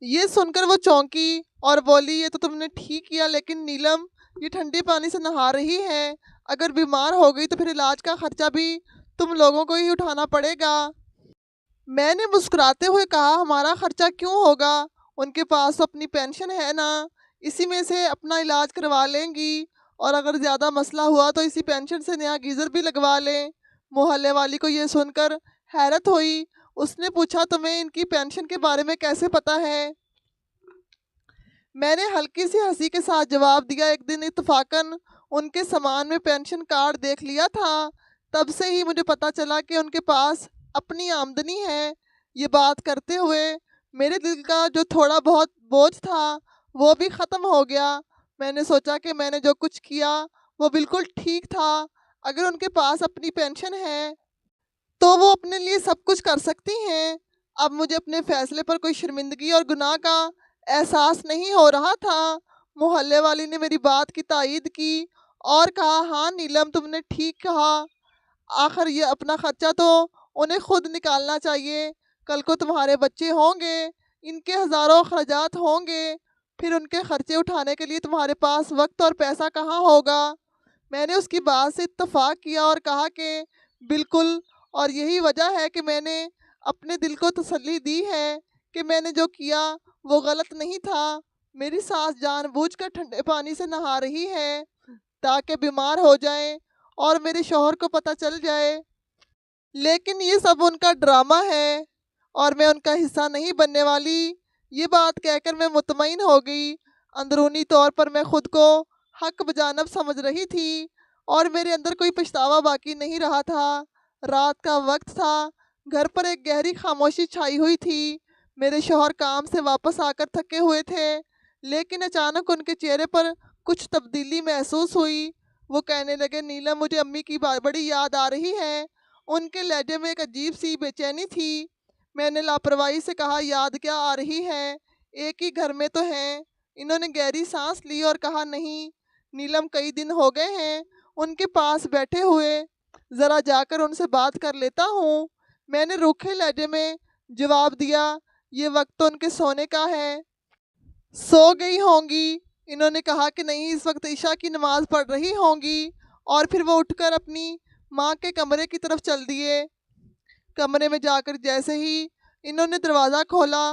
یہ سن کر وہ چونکی اور بولی، یہ تو تم نے ٹھیک کیا، لیکن نیلم یہ ٹھنڈے پانی سے نہا رہی ہے، اگر بیمار ہو گئی تو پھر علاج کا خرچہ بھی تم لوگوں کو ہی اٹھانا پڑے گا۔ میں نے مسکراتے ہوئے کہا، ہمارا خرچہ کیوں ہوگا؟ ان کے پاس تو اپنی پینشن ہے نا، اسی میں سے اپنا علاج کروا لیں گی، اور اگر زیادہ مسئلہ ہوا تو اسی پینشن سے نیا گیزر بھی لگوا لیں۔ محلے والی کو یہ سن کر حیرت ہوئی۔ اس نے پوچھا، تمہیں ان کی پینشن کے بارے میں کیسے پتہ ہے؟ میں نے ہلکی سی ہنسی کے ساتھ جواب دیا، ایک دن اتفاقاً ان کے سامان میں پینشن کارڈ دیکھ لیا تھا، تب سے ہی مجھے پتہ چلا کہ ان کے پاس اپنی آمدنی ہے۔ یہ بات کرتے ہوئے میرے دل کا جو تھوڑا بہت بوجھ تھا وہ بھی ختم ہو گیا۔ میں نے سوچا کہ میں نے جو کچھ کیا وہ بالکل ٹھیک تھا۔ اگر ان کے پاس اپنی پینشن ہے تو وہ اپنے لیے سب کچھ کر سکتی ہیں۔ اب مجھے اپنے فیصلے پر کوئی شرمندگی اور گناہ کا احساس نہیں ہو رہا تھا۔ محلے والی نے میری بات کی تائید کی اور کہا، ہاں نیلم تم نے ٹھیک کہا، آخر یہ اپنا خرچہ تو انہیں خود نکالنا چاہیے۔ کل کو تمہارے بچے ہوں گے، ان کے ہزاروں اخراجات ہوں گے، پھر ان کے خرچے اٹھانے کے لیے تمہارے پاس وقت اور پیسہ کہاں ہوگا؟ میں نے اس کی بات سے اتفاق کیا اور کہا کہ بالکل، اور یہی وجہ ہے کہ میں نے اپنے دل کو تسلی دی ہے کہ میں نے جو کیا وہ غلط نہیں تھا۔ میری ساس جان بوجھ کر ٹھنڈے پانی سے نہا رہی ہے تاکہ بیمار ہو جائیں اور میرے شوہر کو پتہ چل جائے، لیکن یہ سب ان کا ڈرامہ ہے اور میں ان کا حصہ نہیں بننے والی۔ یہ بات کہہ کر میں مطمئن ہو گئی۔ اندرونی طور پر میں خود کو حق بجانب سمجھ رہی تھی اور میرے اندر کوئی پچھتاوا باقی نہیں رہا تھا۔ رات کا وقت تھا، گھر پر ایک گہری خاموشی چھائی ہوئی تھی۔ میرے شوہر کام سے واپس آ کر تھکے ہوئے تھے، لیکن اچانک ان کے چہرے پر کچھ تبدیلی محسوس ہوئی۔ وہ کہنے لگے، نیلم مجھے امی کی بڑی یاد آ رہی ہے۔ ان کے لہجے میں ایک عجیب سی بے چینی تھی۔ میں نے لاپرواہی سے کہا، یاد کیا آ رہی ہے، ایک ہی گھر میں تو ہیں۔ انہوں نے گہری سانس لی اور کہا، نہیں نیلم کئی دن ہو گئے ہیں ان کے پاس بیٹھے ہوئے، ذرا جا کر ان سے بات کر لیتا ہوں۔ میں نے روکھے لہجے میں جواب دیا، یہ وقت تو ان کے سونے کا ہے، سو گئی ہوں گی۔ انہوں نے کہا کہ نہیں، اس وقت عشاء کی نماز پڑھ رہی ہوں گی، اور پھر وہ اٹھ کر اپنی ماں کے کمرے کی طرف چل دیے۔ کمرے میں جا کر جیسے ہی انہوں نے دروازہ کھولا،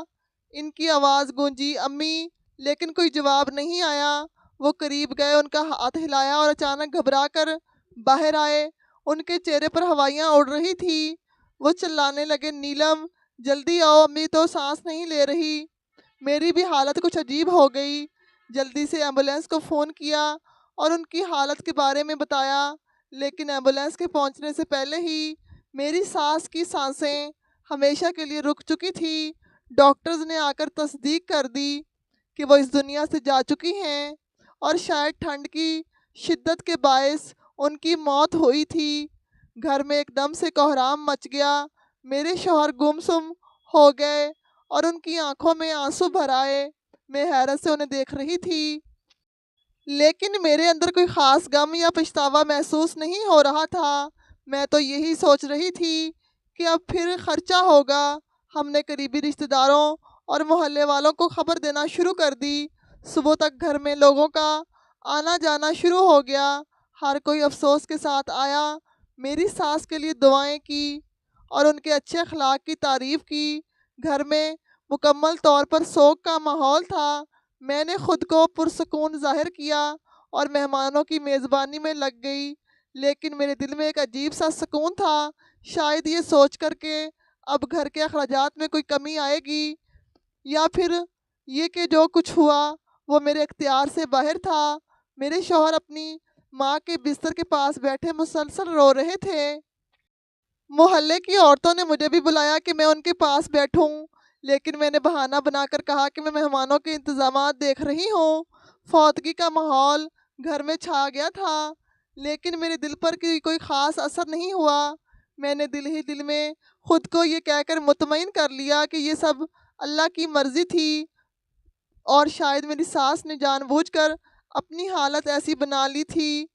ان کی آواز گونجی، امی، لیکن کوئی جواب نہیں آیا۔ وہ قریب گئے، ان کا ہاتھ ہلایا اور اچانک گھبرا کر باہر آئے۔ ان کے چہرے پر ہوائیاں اڑ رہی تھی۔ وہ چلانے لگے، نیلم جلدی آؤ، امی تو سانس نہیں لے رہی۔ میری بھی حالت کچھ عجیب ہو گئی۔ جلدی سے ایمبولینس کو فون کیا اور ان کی حالت کے بارے میں بتایا، لیکن ایمبولینس کے پہنچنے سے پہلے ہی میری ساس کی سانسیں ہمیشہ کے لیے رک چکی تھی۔ ڈاکٹرز نے آ کر تصدیق کر دی کہ وہ اس دنیا سے جا چکی ہیں اور شاید ٹھنڈ کی شدت کے باعث ان کی موت ہوئی تھی۔ گھر میں ایک دم سے کوہرام مچ گیا۔ میرے شوہر گمسم ہو گئے اور ان کی آنکھوں میں آنسو بھر آئے۔ میں حیرت سے انہیں دیکھ رہی تھی، لیکن میرے اندر کوئی خاص غم یا پچھتاوا محسوس نہیں ہو رہا تھا۔ میں تو یہی سوچ رہی تھی کہ اب پھر خرچہ ہوگا۔ ہم نے قریبی رشتہ داروں اور محلے والوں کو خبر دینا شروع کر دی۔ صبح تک گھر میں لوگوں کا آنا جانا شروع ہو گیا۔ ہر کوئی افسوس کے ساتھ آیا، میری ساس کے لیے دعائیں کی اور ان کے اچھے اخلاق کی تعریف کی۔ گھر میں مکمل طور پر سوگ کا ماحول تھا۔ میں نے خود کو پرسکون ظاہر کیا اور مہمانوں کی میزبانی میں لگ گئی، لیکن میرے دل میں ایک عجیب سا سکون تھا، شاید یہ سوچ کر کہ اب گھر کے اخراجات میں کوئی کمی آئے گی، یا پھر یہ کہ جو کچھ ہوا وہ میرے اختیار سے باہر تھا۔ میرے شوہر اپنی ماں کے بستر کے پاس بیٹھے مسلسل رو رہے تھے۔ محلے کی عورتوں نے مجھے بھی بلایا کہ میں ان کے پاس بیٹھوں، لیکن میں نے بہانہ بنا کر کہا کہ میں مہمانوں کے انتظامات دیکھ رہی ہوں۔ فوتگی کا ماحول گھر میں چھا گیا تھا، لیکن میرے دل پر کوئی خاص اثر نہیں ہوا۔ میں نے دل ہی دل میں خود کو یہ کہہ کر مطمئن کر لیا کہ یہ سب اللہ کی مرضی تھی، اور شاید میری ساس نے جان بوجھ کر اپنی حالت ایسی بنا لی تھی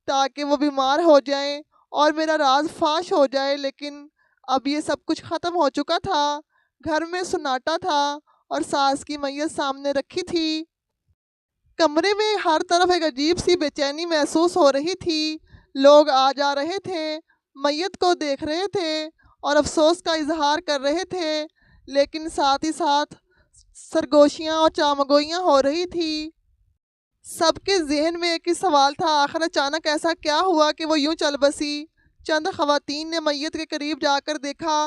تاکہ وہ بیمار ہو جائیں اور میرا راز فاش ہو جائے۔ لیکن اب یہ سب کچھ ختم ہو چکا تھا۔ گھر میں سناٹا تھا اور ساس کی میت سامنے رکھی تھی۔ کمرے میں ہر طرف ایک عجیب سی بے چینی محسوس ہو رہی تھی۔ لوگ آ جا رہے تھے، میت کو دیکھ رہے تھے اور افسوس کا اظہار کر رہے تھے، لیکن ساتھ ہی ساتھ سرگوشیاں اور چامگوئیاں ہو رہی تھی۔ سب کے ذہن میں ایک ہی سوال تھا، آخر اچانک ایسا کیا ہوا کہ وہ یوں چل بسی؟ چند خواتین نے میت کے قریب جا کر دیکھا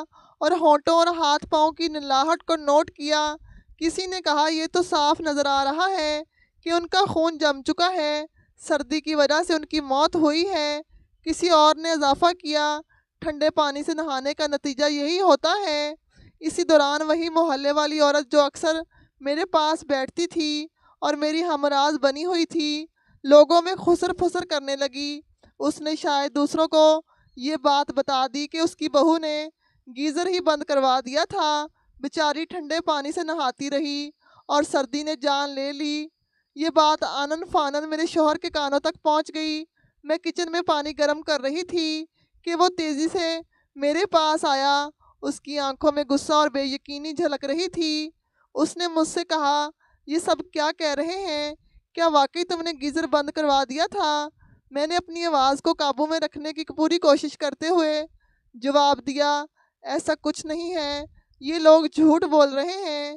اور ہونٹوں اور ہاتھ پاؤں کی نلاہٹ کو نوٹ کیا۔ کسی نے کہا یہ تو صاف نظر آ رہا ہے کہ ان کا خون جم چکا ہے، سردی کی وجہ سے ان کی موت ہوئی ہے۔ کسی اور نے اضافہ کیا، ٹھنڈے پانی سے نہانے کا نتیجہ یہی ہوتا ہے۔ اسی دوران وہی محلے والی عورت جو اکثر میرے پاس بیٹھتی تھی اور میری ہمراز بنی ہوئی تھی، لوگوں میں خسر پھسر کرنے لگی۔ اس نے شاید دوسروں کو یہ بات بتا دی کہ اس کی بہو نے گیزر ہی بند کروا دیا تھا، بیچاری ٹھنڈے پانی سے نہاتی رہی اور سردی نے جان لے لی۔ یہ بات آنن فانن میرے شوہر کے کانوں تک پہنچ گئی۔ میں کچن میں پانی گرم کر رہی تھی کہ وہ تیزی سے میرے پاس آیا۔ اس کی آنکھوں میں غصہ اور بے یقینی جھلک رہی تھی۔ اس نے مجھ سے کہا، یہ سب کیا کہہ رہے ہیں؟ کیا واقعی تم نے گیزر بند کروا دیا تھا؟ میں نے اپنی آواز کو قابو میں رکھنے کی پوری کوشش کرتے ہوئے جواب دیا، ایسا کچھ نہیں ہے، یہ لوگ جھوٹ بول رہے ہیں۔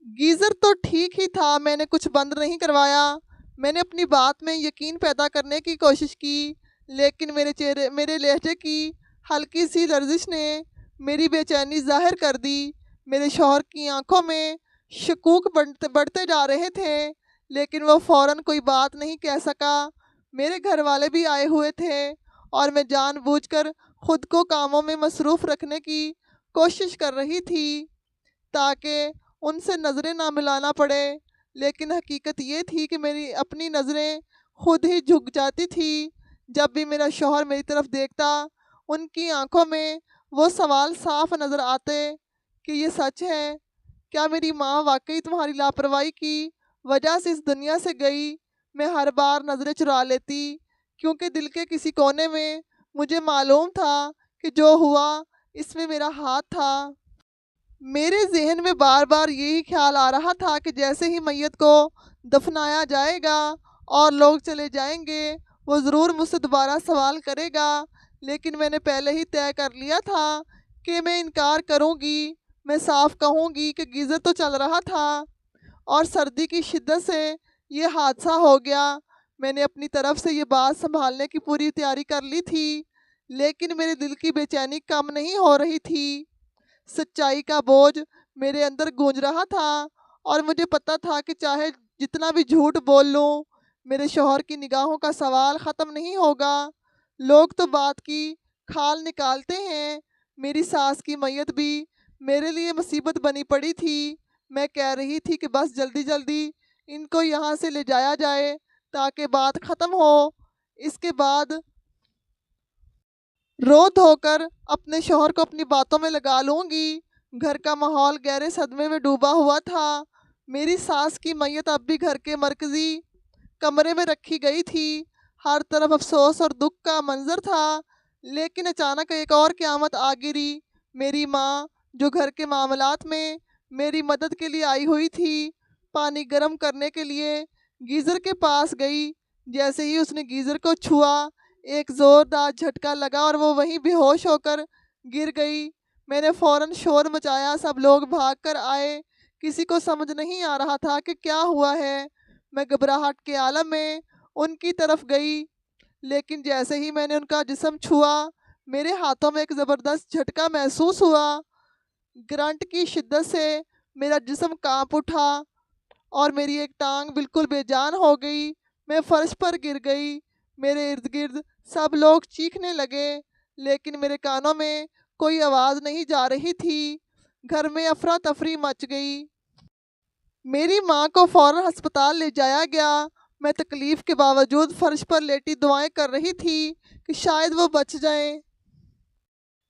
گیزر تو ٹھیک ہی تھا، میں نے کچھ بند نہیں کروایا۔ میں نے اپنی بات میں یقین پیدا کرنے کی کوشش کی، لیکن میرے لہجے کی ہلکی سی لرزش نے میری بے چینی ظاہر کر دی۔ میرے شوہر کی آنکھوں میں شکوک بڑھتے جا رہے تھے، لیکن وہ فوراً کوئی بات نہیں کہہ سکا۔ میرے گھر والے بھی آئے ہوئے تھے اور میں جان بوجھ کر خود کو کاموں میں مصروف رکھنے کی کوشش کر رہی تھی تاکہ ان سے نظریں نہ ملانا پڑے، لیکن حقیقت یہ تھی کہ میری اپنی نظریں خود ہی جھک جاتی تھی۔ جب بھی میرا شوہر میری طرف دیکھتا، ان کی آنکھوں میں وہ سوال صاف نظر آتے کہ یہ سچ ہے؟ کیا میری ماں واقعی تمہاری لاپرواہی کی وجہ سے اس دنیا سے گئی؟ میں ہر بار نظریں چرا لیتی، کیونکہ دل کے کسی کونے میں مجھے معلوم تھا کہ جو ہوا اس میں میرا ہاتھ تھا۔ میرے ذہن میں بار بار یہی خیال آ رہا تھا کہ جیسے ہی میت کو دفنایا جائے گا اور لوگ چلے جائیں گے، وہ ضرور مجھ سے دوبارہ سوال کرے گا، لیکن میں نے پہلے ہی طے کر لیا تھا کہ میں انکار کروں گی۔ میں صاف کہوں گی کہ گیزر تو چل رہا تھا اور سردی کی شدت سے یہ حادثہ ہو گیا۔ میں نے اپنی طرف سے یہ بات سنبھالنے کی پوری تیاری کر لی تھی، لیکن میرے دل کی بے چینی کم نہیں ہو رہی تھی۔ سچائی کا بوجھ میرے اندر گونج رہا تھا اور مجھے پتا تھا کہ چاہے جتنا بھی جھوٹ بول لوں، میرے شوہر کی نگاہوں کا سوال ختم نہیں ہوگا۔ لوگ تو بات کی کھال نکالتے ہیں، میری ساس کی میت بھی میرے لیے مصیبت بنی پڑی تھی۔ میں کہہ رہی تھی کہ بس جلدی جلدی ان کو یہاں سے لے جایا جائے تاکہ بات ختم ہو۔ اس کے بعد رو دھو کر اپنے شوہر کو اپنی باتوں میں لگا لوں گی۔ گھر کا ماحول گہرے صدمے میں ڈوبا ہوا تھا۔ میری ساس کی میت اب بھی گھر کے مرکزی کمرے میں رکھی گئی تھی۔ ہر طرف افسوس اور دکھ کا منظر تھا، لیکن اچانک ایک اور قیامت آ گری۔ میری ماں جو گھر کے معاملات میں میری مدد کے لیے آئی ہوئی تھی، پانی گرم کرنے کے لیے گیزر کے پاس گئی۔ جیسے ہی اس نے گیزر کو چھوا، ایک زوردار جھٹکا لگا اور وہ وہیں بے ہوش ہو کر گر گئی۔ میں نے فوراً شور مچایا، سب لوگ بھاگ کر آئے۔ کسی کو سمجھ نہیں آ رہا تھا کہ کیا ہوا ہے۔ میں گھبراہٹ کے عالم میں ان کی طرف گئی، لیکن جیسے ہی میں نے ان کا جسم چھوا، میرے ہاتھوں میں ایک زبردست جھٹکا محسوس ہوا۔ گرنٹ کی شدت سے میرا جسم کانپ اٹھا اور میری ایک ٹانگ بالکل بے جان ہو گئی۔ میں فرش پر گر گئی۔ میرے ارد گرد سب لوگ چیخنے لگے، لیکن میرے کانوں میں کوئی آواز نہیں جا رہی تھی۔ گھر میں افراتفری مچ گئی۔ میری ماں کو فوراً ہسپتال لے جایا گیا۔ میں تکلیف کے باوجود فرش پر لیٹی دعائیں کر رہی تھی کہ شاید وہ بچ جائیں،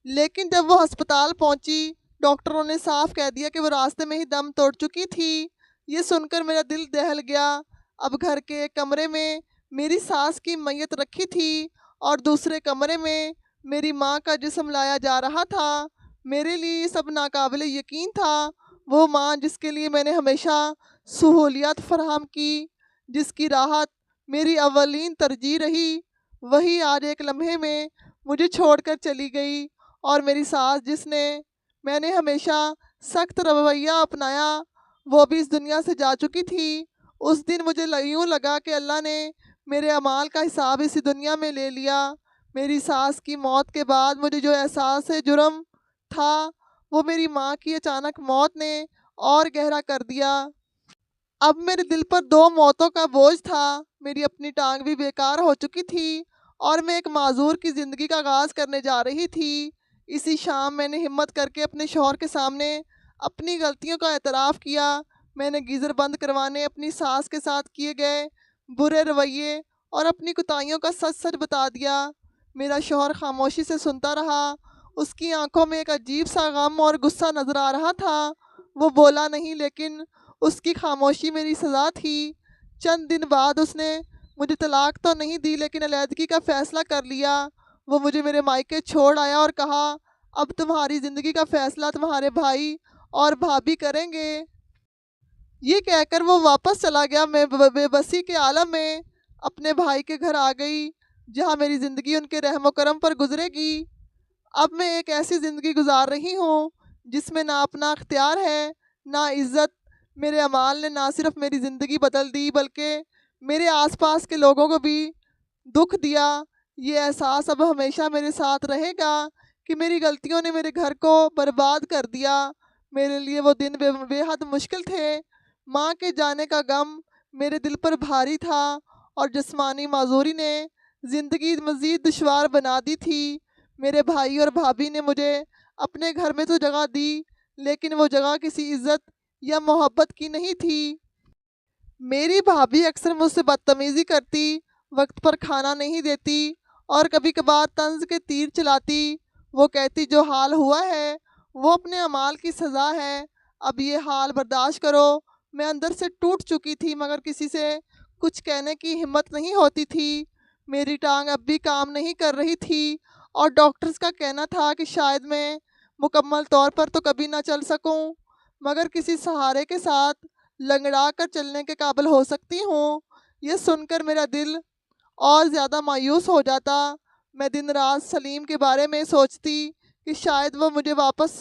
لیکن جب وہ ہسپتال پہنچی، ڈاکٹروں نے صاف کہہ دیا کہ وہ راستے میں ہی دم توڑ چکی تھی۔ یہ سن کر میرا دل دہل گیا۔ اب گھر کے ایک کمرے میں میری ساس کی میت رکھی تھی اور دوسرے کمرے میں میری ماں کا جسم لایا جا رہا تھا۔ میرے لیے یہ سب ناقابل یقین تھا۔ وہ ماں جس کے لیے میں نے ہمیشہ سہولیات فراہم کی، جس کی راحت میری اولین ترجیح رہی، وہی آج ایک لمحے میں مجھے چھوڑ کر چلی گئی۔ اور میری ساس جس نے میں نے ہمیشہ سخت رویہ اپنایا، وہ بھی اس دنیا سے جا چکی تھی۔ اس دن مجھے یوں لگا کہ اللہ نے میرے اعمال کا حساب اسی دنیا میں لے لیا۔ میری ساس کی موت کے بعد مجھے جو احساس جرم تھا، وہ میری ماں کی اچانک موت نے اور گہرا کر دیا۔ اب میرے دل پر دو موتوں کا بوجھ تھا۔ میری اپنی ٹانگ بھی بیکار ہو چکی تھی اور میں ایک معذور کی زندگی کا آغاز کرنے جا رہی تھی۔ اسی شام میں نے ہمت کر کے اپنے شوہر کے سامنے اپنی غلطیوں کا اعتراف کیا۔ میں نے گیزر بند کروانے، اپنی ساس کے ساتھ کیے گئے برے رویے اور اپنی کوتاہیوں کا سچ سچ بتا دیا۔ میرا شوہر خاموشی سے سنتا رہا۔ اس کی آنکھوں میں ایک عجیب سا غم اور غصہ نظر آ رہا تھا۔ وہ بولا نہیں، لیکن اس کی خاموشی میری سزا تھی۔ چند دن بعد اس نے مجھے طلاق تو نہیں دی، لیکن علیحدگی کا فیصلہ کر لیا۔ وہ مجھے میرے مائکے چھوڑ آیا اور کہا، اب تمہاری زندگی کا فیصلہ تمہارے بھائی اور بھابھی کریں گے۔ یہ کہہ کر وہ واپس چلا گیا۔ میں بے بسی کے عالم میں اپنے بھائی کے گھر آ گئی، جہاں میری زندگی ان کے رحم و کرم پر گزرے گی۔ اب میں ایک ایسی زندگی گزار رہی ہوں جس میں نہ اپنا اختیار ہے، نہ عزت۔ میرے اعمال نے نہ صرف میری زندگی بدل دی، بلکہ میرے آس پاس کے لوگوں کو بھی دکھ دیا۔ یہ احساس اب ہمیشہ میرے ساتھ رہے گا کہ میری غلطیوں نے میرے گھر کو برباد کر دیا۔ میرے لیے وہ دن بے حد مشکل تھے۔ ماں کے جانے کا غم میرے دل پر بھاری تھا اور جسمانی معذوری نے زندگی مزید دشوار بنا دی تھی۔ میرے بھائی اور بھابھی نے مجھے اپنے گھر میں تو جگہ دی، لیکن وہ جگہ کسی عزت یا محبت کی نہیں تھی۔ میری بھابھی اکثر مجھ سے بدتمیزی کرتی، وقت پر کھانا نہیں دیتی اور کبھی کبھار طنز کے تیر چلاتی۔ وہ کہتی، جو حال ہوا ہے وہ اپنے اعمال کی سزا ہے، اب یہ حال برداشت کرو۔ میں اندر سے ٹوٹ چکی تھی، مگر کسی سے کچھ کہنے کی ہمت نہیں ہوتی تھی۔ میری ٹانگ اب بھی کام نہیں کر رہی تھی اور ڈاکٹرز کا کہنا تھا کہ شاید میں مکمل طور پر تو کبھی نہ چل سکوں، مگر کسی سہارے کے ساتھ لنگڑا کر چلنے کے قابل ہو سکتی ہوں۔ یہ سن کر میرا دل اور زیادہ مایوس ہو جاتا۔ میں دن رات سلیم کے بارے میں سوچتی کہ شاید وہ مجھے واپس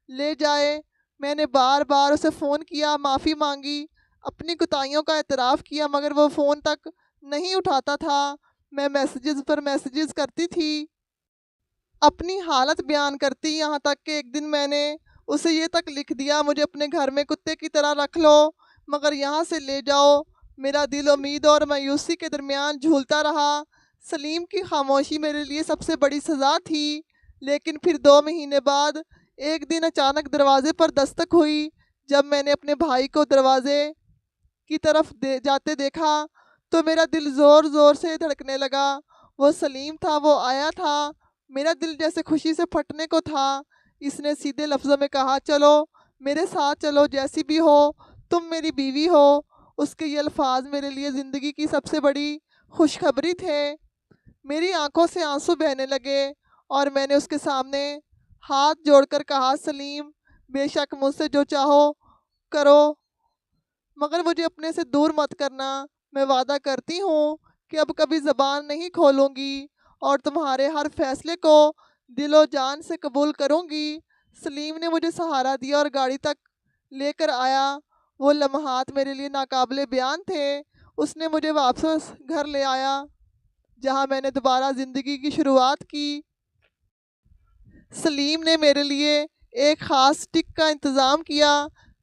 لے جائے۔ میں نے بار بار اسے فون کیا، معافی مانگی، اپنی کوتاہیوں کا اعتراف کیا، مگر وہ فون تک نہیں اٹھاتا تھا۔ میں میسیجز پر میسیجز کرتی تھی، اپنی حالت بیان کرتی، یہاں تک کہ ایک دن میں نے اسے یہ تک لکھ دیا، مجھے اپنے گھر میں کتے کی طرح رکھ لو، مگر یہاں سے لے جاؤ۔ میرا دل امید اور مایوسی کے درمیان جھولتا رہا۔ سلیم کی خاموشی میرے لیے سب سے بڑی سزا تھی، لیکن پھر 2 مہینے بعد ایک دن اچانک دروازے پر دستک ہوئی۔ جب میں نے اپنے بھائی کو دروازے کی طرف جاتے دیکھا تو میرا دل زور زور سے دھڑکنے لگا۔ وہ سلیم تھا، وہ آیا تھا۔ میرا دل جیسے خوشی سے پھٹنے کو تھا۔ اس نے سیدھے لفظوں میں کہا، چلو میرے ساتھ چلو، جیسی بھی ہو تم میری بیوی ہو۔ اس کے یہ الفاظ میرے لیے زندگی کی سب سے بڑی خوشخبری تھے۔ میری آنکھوں سے آنسو بہنے لگے اور میں نے اس کے سامنے ہاتھ جوڑ کر کہا، سلیم بے شک مجھ سے جو چاہو کرو، مگر مجھے اپنے سے دور مت کرنا۔ میں وعدہ کرتی ہوں کہ اب کبھی زبان نہیں کھولوں گی اور تمہارے ہر فیصلے کو دل و جان سے قبول کروں گی۔ سلیم نے مجھے سہارا دیا اور گاڑی تک لے کر آیا۔ وہ لمحات میرے لیے ناقابل بیان تھے۔ اس نے مجھے واپس گھر لے آیا، جہاں میں نے دوبارہ زندگی کی شروعات کی۔ سلیم نے میرے لیے ایک خاص سٹک کا انتظام کیا،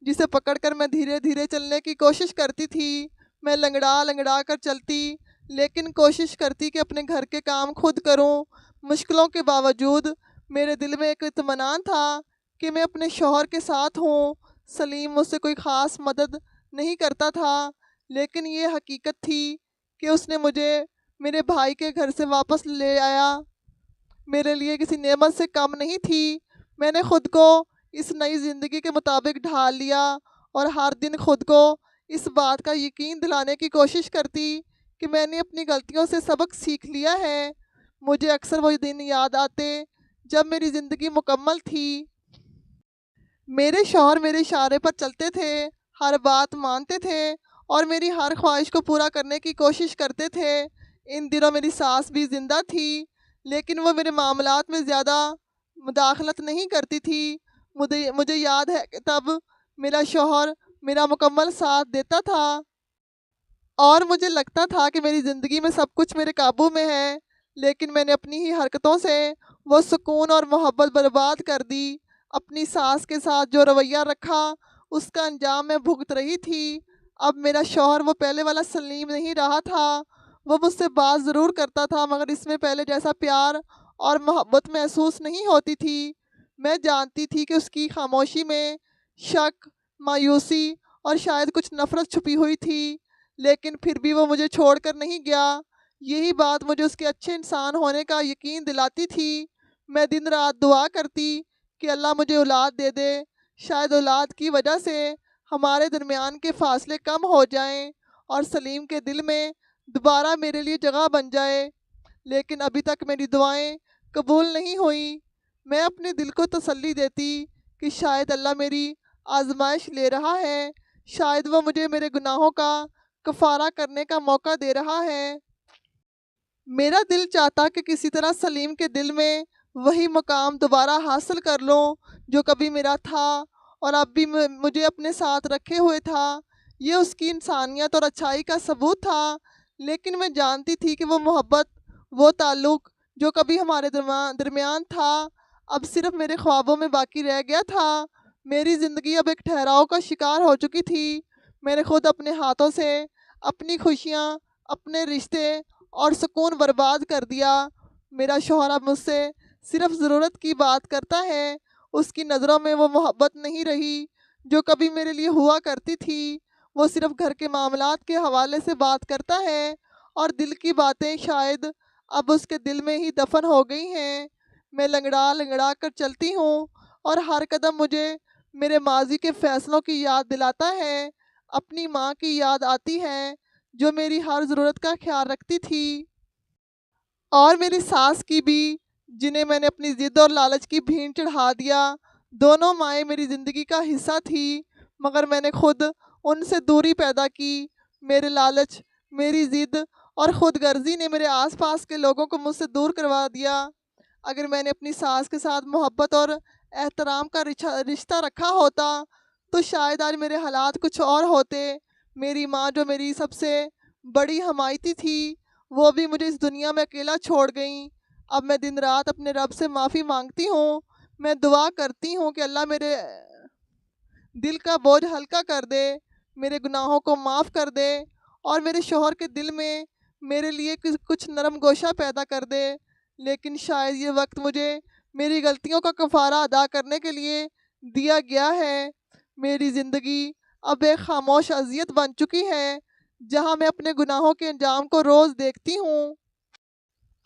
جسے پکڑ کر میں دھیرے دھیرے چلنے کی کوشش کرتی تھی۔ میں لنگڑا لنگڑا کر چلتی، لیکن کوشش کرتی کہ اپنے گھر کے کام خود کروں۔ مشکلوں کے باوجود میرے دل میں ایک اطمینان تھا کہ میں اپنے شوہر کے ساتھ ہوں۔ سلیم مجھ سے کوئی خاص مدد نہیں کرتا تھا، لیکن یہ حقیقت تھی کہ اس نے مجھے میرے بھائی کے گھر سے واپس لے آیا میرے لیے کسی نعمت سے کم نہیں تھی۔ میں نے خود کو اس نئی زندگی کے مطابق ڈھال لیا اور ہر دن خود کو اس بات کا یقین دلانے کی کوشش کرتی کہ میں نے اپنی غلطیوں سے سبق سیکھ لیا ہے۔ مجھے اکثر وہ دن یاد آتے جب میری زندگی مکمل تھی۔ میرے شوہر میرے اشارے پر چلتے تھے، ہر بات مانتے تھے اور میری ہر خواہش کو پورا کرنے کی کوشش کرتے تھے۔ ان دنوں میری ساس بھی زندہ تھی، لیکن وہ میرے معاملات میں زیادہ مداخلت نہیں کرتی تھی۔ مجھے یاد ہے کہ تب میرا شوہر میرا مکمل ساتھ دیتا تھا اور مجھے لگتا تھا کہ میری زندگی میں سب کچھ میرے قابو میں ہے، لیکن میں نے اپنی ہی حرکتوں سے وہ سکون اور محبت برباد کر دی۔ اپنی ساس کے ساتھ جو رویہ رکھا، اس کا انجام میں بھگت رہی تھی۔ اب میرا شوہر وہ پہلے والا سلیم نہیں رہا تھا۔ وہ مجھ سے بات ضرور کرتا تھا، مگر اس میں پہلے جیسا پیار اور محبت محسوس نہیں ہوتی تھی۔ میں جانتی تھی کہ اس کی خاموشی میں شک، مایوسی اور شاید کچھ نفرت چھپی ہوئی تھی، لیکن پھر بھی وہ مجھے چھوڑ کر نہیں گیا۔ یہی بات مجھے اس کے اچھے انسان ہونے کا یقین دلاتی تھی۔ میں دن رات دعا کرتی کہ اللہ مجھے اولاد دے دے، شاید اولاد کی وجہ سے ہمارے درمیان کے فاصلے کم ہو جائیں اور سلیم کے دل میں دوبارہ میرے لیے جگہ بن جائے، لیکن ابھی تک میری دعائیں قبول نہیں ہوئیں۔ میں اپنے دل کو تسلی دیتی کہ شاید اللہ میری آزمائش لے رہا ہے، شاید وہ مجھے میرے گناہوں کا کفارہ کرنے کا موقع دے رہا ہے۔ میرا دل چاہتا کہ کسی طرح سلیم کے دل میں وہی مقام دوبارہ حاصل کر لوں جو کبھی میرا تھا اور اب بھی مجھے اپنے ساتھ رکھے ہوئے تھا۔ یہ اس کی انسانیت اور اچھائی کا ثبوت تھا، لیکن میں جانتی تھی کہ وہ محبت، وہ تعلق جو کبھی ہمارے درمیان تھا، اب صرف میرے خوابوں میں باقی رہ گیا تھا۔ میری زندگی اب ایک ٹھہراؤ کا شکار ہو چکی تھی۔ میں نے خود اپنے ہاتھوں سے اپنی خوشیاں، اپنے رشتے اور سکون برباد کر دیا۔ میرا شوہر اب مجھ سے صرف ضرورت کی بات کرتا ہے۔ اس کی نظروں میں وہ محبت نہیں رہی جو کبھی میرے لیے ہوا کرتی تھی۔ وہ صرف گھر کے معاملات کے حوالے سے بات کرتا ہے اور دل کی باتیں شاید اب اس کے دل میں ہی دفن ہو گئی ہیں۔ میں لنگڑا لنگڑا کر چلتی ہوں اور ہر قدم مجھے میرے ماضی کے فیصلوں کی یاد دلاتا ہے۔ اپنی ماں کی یاد آتی ہے جو میری ہر ضرورت کا خیال رکھتی تھی، اور میری ساس کی بھی، جنہیں میں نے اپنی ضد اور لالچ کی بھین چڑھا دیا۔ دونوں مائیں میری زندگی کا حصہ تھی، مگر میں نے خود ان سے دوری پیدا کی۔ میرے لالچ، میری ضد اور خود غرضی نے میرے آس پاس کے لوگوں کو مجھ سے دور کروا دیا۔ اگر میں نے اپنی ساس کے ساتھ محبت اور احترام کا رشتہ رکھا ہوتا تو شاید آج میرے حالات کچھ اور ہوتے۔ میری ماں جو میری سب سے بڑی حمایتی تھی، وہ بھی مجھے اس دنیا میں اکیلا چھوڑ گئیں۔ اب میں دن رات اپنے رب سے معافی مانگتی ہوں۔ میں دعا کرتی ہوں کہ اللہ میرے دل کا بوجھ ہلکا کر دے، میرے گناہوں کو معاف کر دے اور میرے شوہر کے دل میں میرے لیے کچھ نرم گوشہ پیدا کر دے، لیکن شاید یہ وقت مجھے میری غلطیوں کا کفارہ ادا کرنے کے لیے دیا گیا ہے۔ میری زندگی اب ایک خاموش اذیت بن چکی ہے، جہاں میں اپنے گناہوں کے انجام کو روز دیکھتی ہوں۔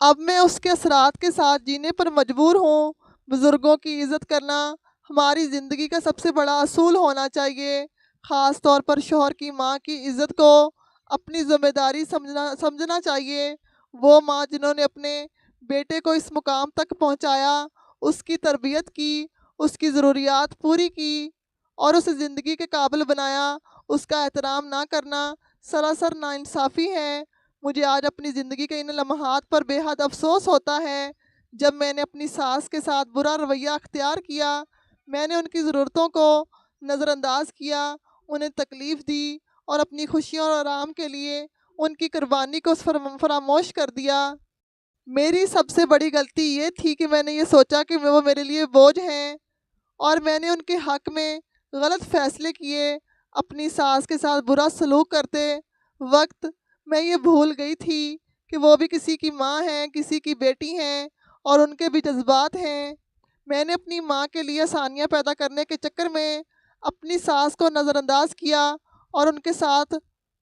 اب میں اس کے اثرات کے ساتھ جینے پر مجبور ہوں۔ بزرگوں کی عزت کرنا ہماری زندگی کا سب سے بڑا اصول ہونا چاہیے، خاص طور پر شوہر کی ماں کی عزت کو اپنی ذمہ داری سمجھنا چاہیے۔ وہ ماں جنہوں نے اپنے بیٹے کو اس مقام تک پہنچایا، اس کی تربیت کی، اس کی ضروریات پوری کی اور اسے زندگی کے قابل بنایا، اس کا احترام نہ کرنا سراسر ناانصافی ہے۔ مجھے آج اپنی زندگی کے ان لمحات پر بے حد افسوس ہوتا ہے جب میں نے اپنی ساس کے ساتھ برا رویہ اختیار کیا۔ میں نے ان کی ضرورتوں کو نظر انداز کیا، انہیں تکلیف دی اور اپنی خوشیوں اور آرام کے لیے ان کی قربانی کو فراموش کر دیا۔ میری سب سے بڑی غلطی یہ تھی کہ میں نے یہ سوچا کہ وہ میرے لیے بوجھ ہیں اور میں نے ان کے حق میں غلط فیصلے کیے۔ اپنی ساس کے ساتھ برا سلوک کرتے وقت میں یہ بھول گئی تھی کہ وہ بھی کسی کی ماں ہیں، کسی کی بیٹی ہیں اور ان کے بھی جذبات ہیں۔ میں نے اپنی ماں کے لیے آسانیاں پیدا کرنے کے چکر میں اپنی ساس کو نظر انداز کیا اور ان کے ساتھ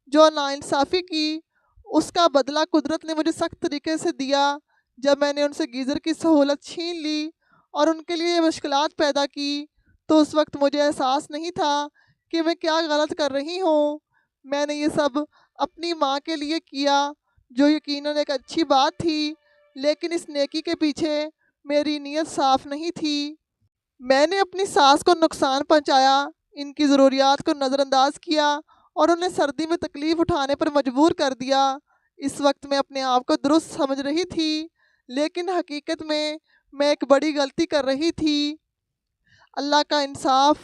جو ناانصافی کی، اس کا بدلہ قدرت نے مجھے سخت طریقے سے دیا جب میں نے ان سے گیزر کی سہولت چھین لی اور ان کے لیے مشکلات پیدا کی۔ تو اس وقت مجھے احساس نہیں تھا کہ میں کیا غلط کر رہی ہوں۔ میں نے یہ سب اپنی ماں کے لیے کیا، جو یقیناً ایک اچھی بات تھی، لیکن اس نیکی کے پیچھے میری نیت صاف نہیں تھی۔ میں نے اپنی ساس کو نقصان پہنچایا، ان کی ضروریات کو نظر انداز کیا اور انہیں سردی میں تکلیف اٹھانے پر مجبور کر دیا۔ اس وقت میں اپنے آپ کو درست سمجھ رہی تھی، لیکن حقیقت میں ایک بڑی غلطی کر رہی تھی۔ اللہ کا انصاف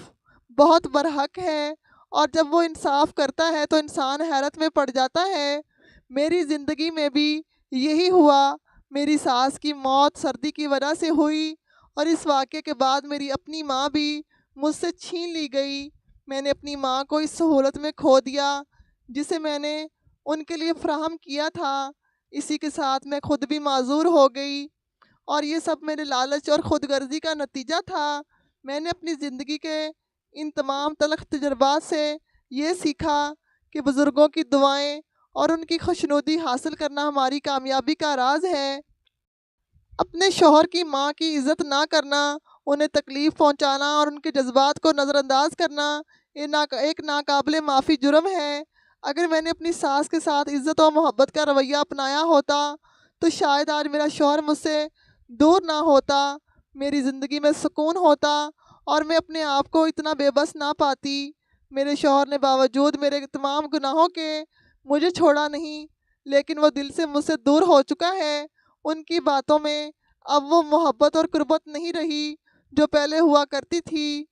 بہت برحق ہے اور جب وہ انصاف کرتا ہے تو انسان حیرت میں پڑ جاتا ہے۔ میری زندگی میں بھی یہی ہوا۔ میری ساس کی موت سردی کی وجہ سے ہوئی اور اس واقعے کے بعد میری اپنی ماں بھی مجھ سے چھین لی گئی۔ میں نے اپنی ماں کو اس سہولت میں کھو دیا جسے میں نے ان کے لیے فراہم کیا تھا۔ اسی کے ساتھ میں خود بھی معذور ہو گئی اور یہ سب میرے لالچ اور خود غرضی کا نتیجہ تھا۔ میں نے اپنی زندگی کے ان تمام تلخ تجربات سے یہ سیکھا کہ بزرگوں کی دعائیں اور ان کی خوشنودی حاصل کرنا ہماری کامیابی کا راز ہے۔ اپنے شوہر کی ماں کی عزت نہ کرنا، انہیں تکلیف پہنچانا اور ان کے جذبات کو نظر انداز کرنا ایک ناقابل معافی جرم ہے۔ اگر میں نے اپنی ساس کے ساتھ عزت و محبت کا رویہ اپنایا ہوتا تو شاید آج میرا شوہر مجھ سے دور نہ ہوتا، میری زندگی میں سکون ہوتا اور میں اپنے آپ کو اتنا بے بس نہ پاتی۔ میرے شوہر نے باوجود میرے تمام گناہوں کے مجھے چھوڑا نہیں، لیکن وہ دل سے مجھ سے دور ہو چکا ہے۔ ان کی باتوں میں اب وہ محبت اور قربت نہیں رہی جو پہلے ہوا کرتی تھی۔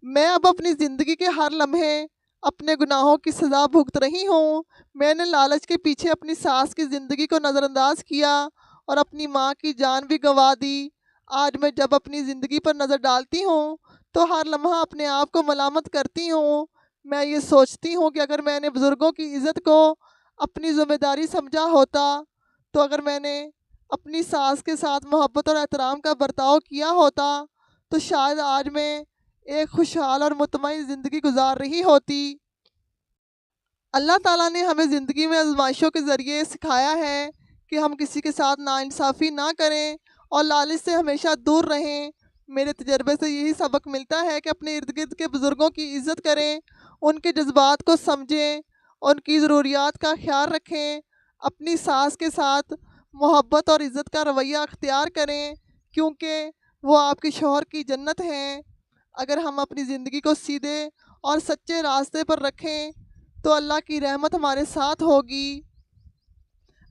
میں اب اپنی زندگی کے ہر لمحے اپنے گناہوں کی سزا بھگت رہی ہوں۔ میں نے لالچ کے پیچھے اپنی ساس کی زندگی کو نظر انداز کیا اور اپنی ماں کی جان بھی گنوا دی۔ آج میں جب اپنی زندگی پر نظر ڈالتی ہوں تو ہر لمحہ اپنے آپ کو ملامت کرتی ہوں۔ میں یہ سوچتی ہوں کہ اگر میں نے بزرگوں کی عزت کو اپنی ذمہ داری سمجھا ہوتا، تو اگر میں نے اپنی ساس کے ساتھ محبت اور احترام کا برتاؤ کیا ہوتا تو شاید آج میں ایک خوشحال اور مطمئن زندگی گزار رہی ہوتی۔ اللہ تعالیٰ نے ہمیں زندگی میں آزمائشوں کے ذریعے سکھایا ہے کہ ہم کسی کے ساتھ ناانصافی نہ کریں اور لالچ سے ہمیشہ دور رہیں۔ میرے تجربے سے یہی سبق ملتا ہے کہ اپنے ارد گرد کے بزرگوں کی عزت کریں، ان کے جذبات کو سمجھیں، ان کی ضروریات کا خیال رکھیں، اپنی ساس کے ساتھ محبت اور عزت کا رویہ اختیار کریں، کیونکہ وہ آپ کے شوہر کی جنت ہیں۔ اگر ہم اپنی زندگی کو سیدھے اور سچے راستے پر رکھیں تو اللہ کی رحمت ہمارے ساتھ ہوگی۔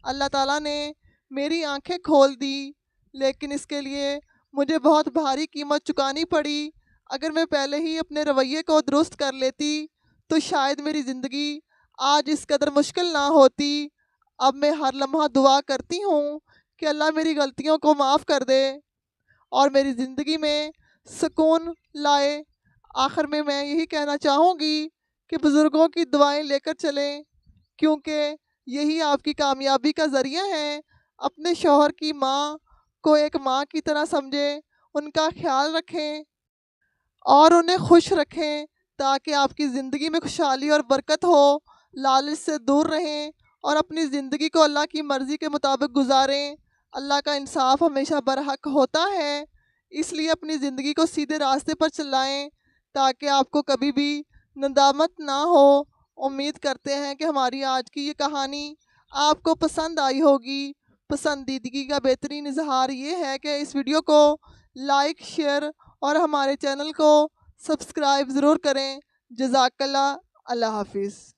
اللہ تعالیٰ نے میری آنکھیں کھول دی، لیکن اس کے لیے مجھے بہت بھاری قیمت چکانی پڑی۔ اگر میں پہلے ہی اپنے رویے کو درست کر لیتی تو شاید میری زندگی آج اس قدر مشکل نہ ہوتی۔ اب میں ہر لمحہ دعا کرتی ہوں کہ اللہ میری غلطیوں کو معاف کر دے اور میری زندگی میں سکون لائے۔ آخر میں یہی کہنا چاہوں گی کہ بزرگوں کی دعائیں لے کر چلیں، کیونکہ یہی آپ کی کامیابی کا ذریعہ ہے۔ اپنے شوہر کی ماں کو ایک ماں کی طرح سمجھیں، ان کا خیال رکھیں اور انہیں خوش رکھیں تاکہ آپ کی زندگی میں خوشحالی اور برکت ہو۔ لالچ سے دور رہیں اور اپنی زندگی کو اللہ کی مرضی کے مطابق گزاریں۔ اللہ کا انصاف ہمیشہ برحق ہوتا ہے، اس لیے اپنی زندگی کو سیدھے راستے پر چلائیں تاکہ آپ کو کبھی بھی ندامت نہ ہو۔ امید کرتے ہیں کہ ہماری آج کی یہ کہانی آپ کو پسند آئی ہوگی۔ پسندیدگی کا بہترین اظہار یہ ہے کہ اس ویڈیو کو لائک، شیئر اور ہمارے چینل کو سبسکرائب ضرور کریں۔ جزاک اللہ۔ اللہ حافظ۔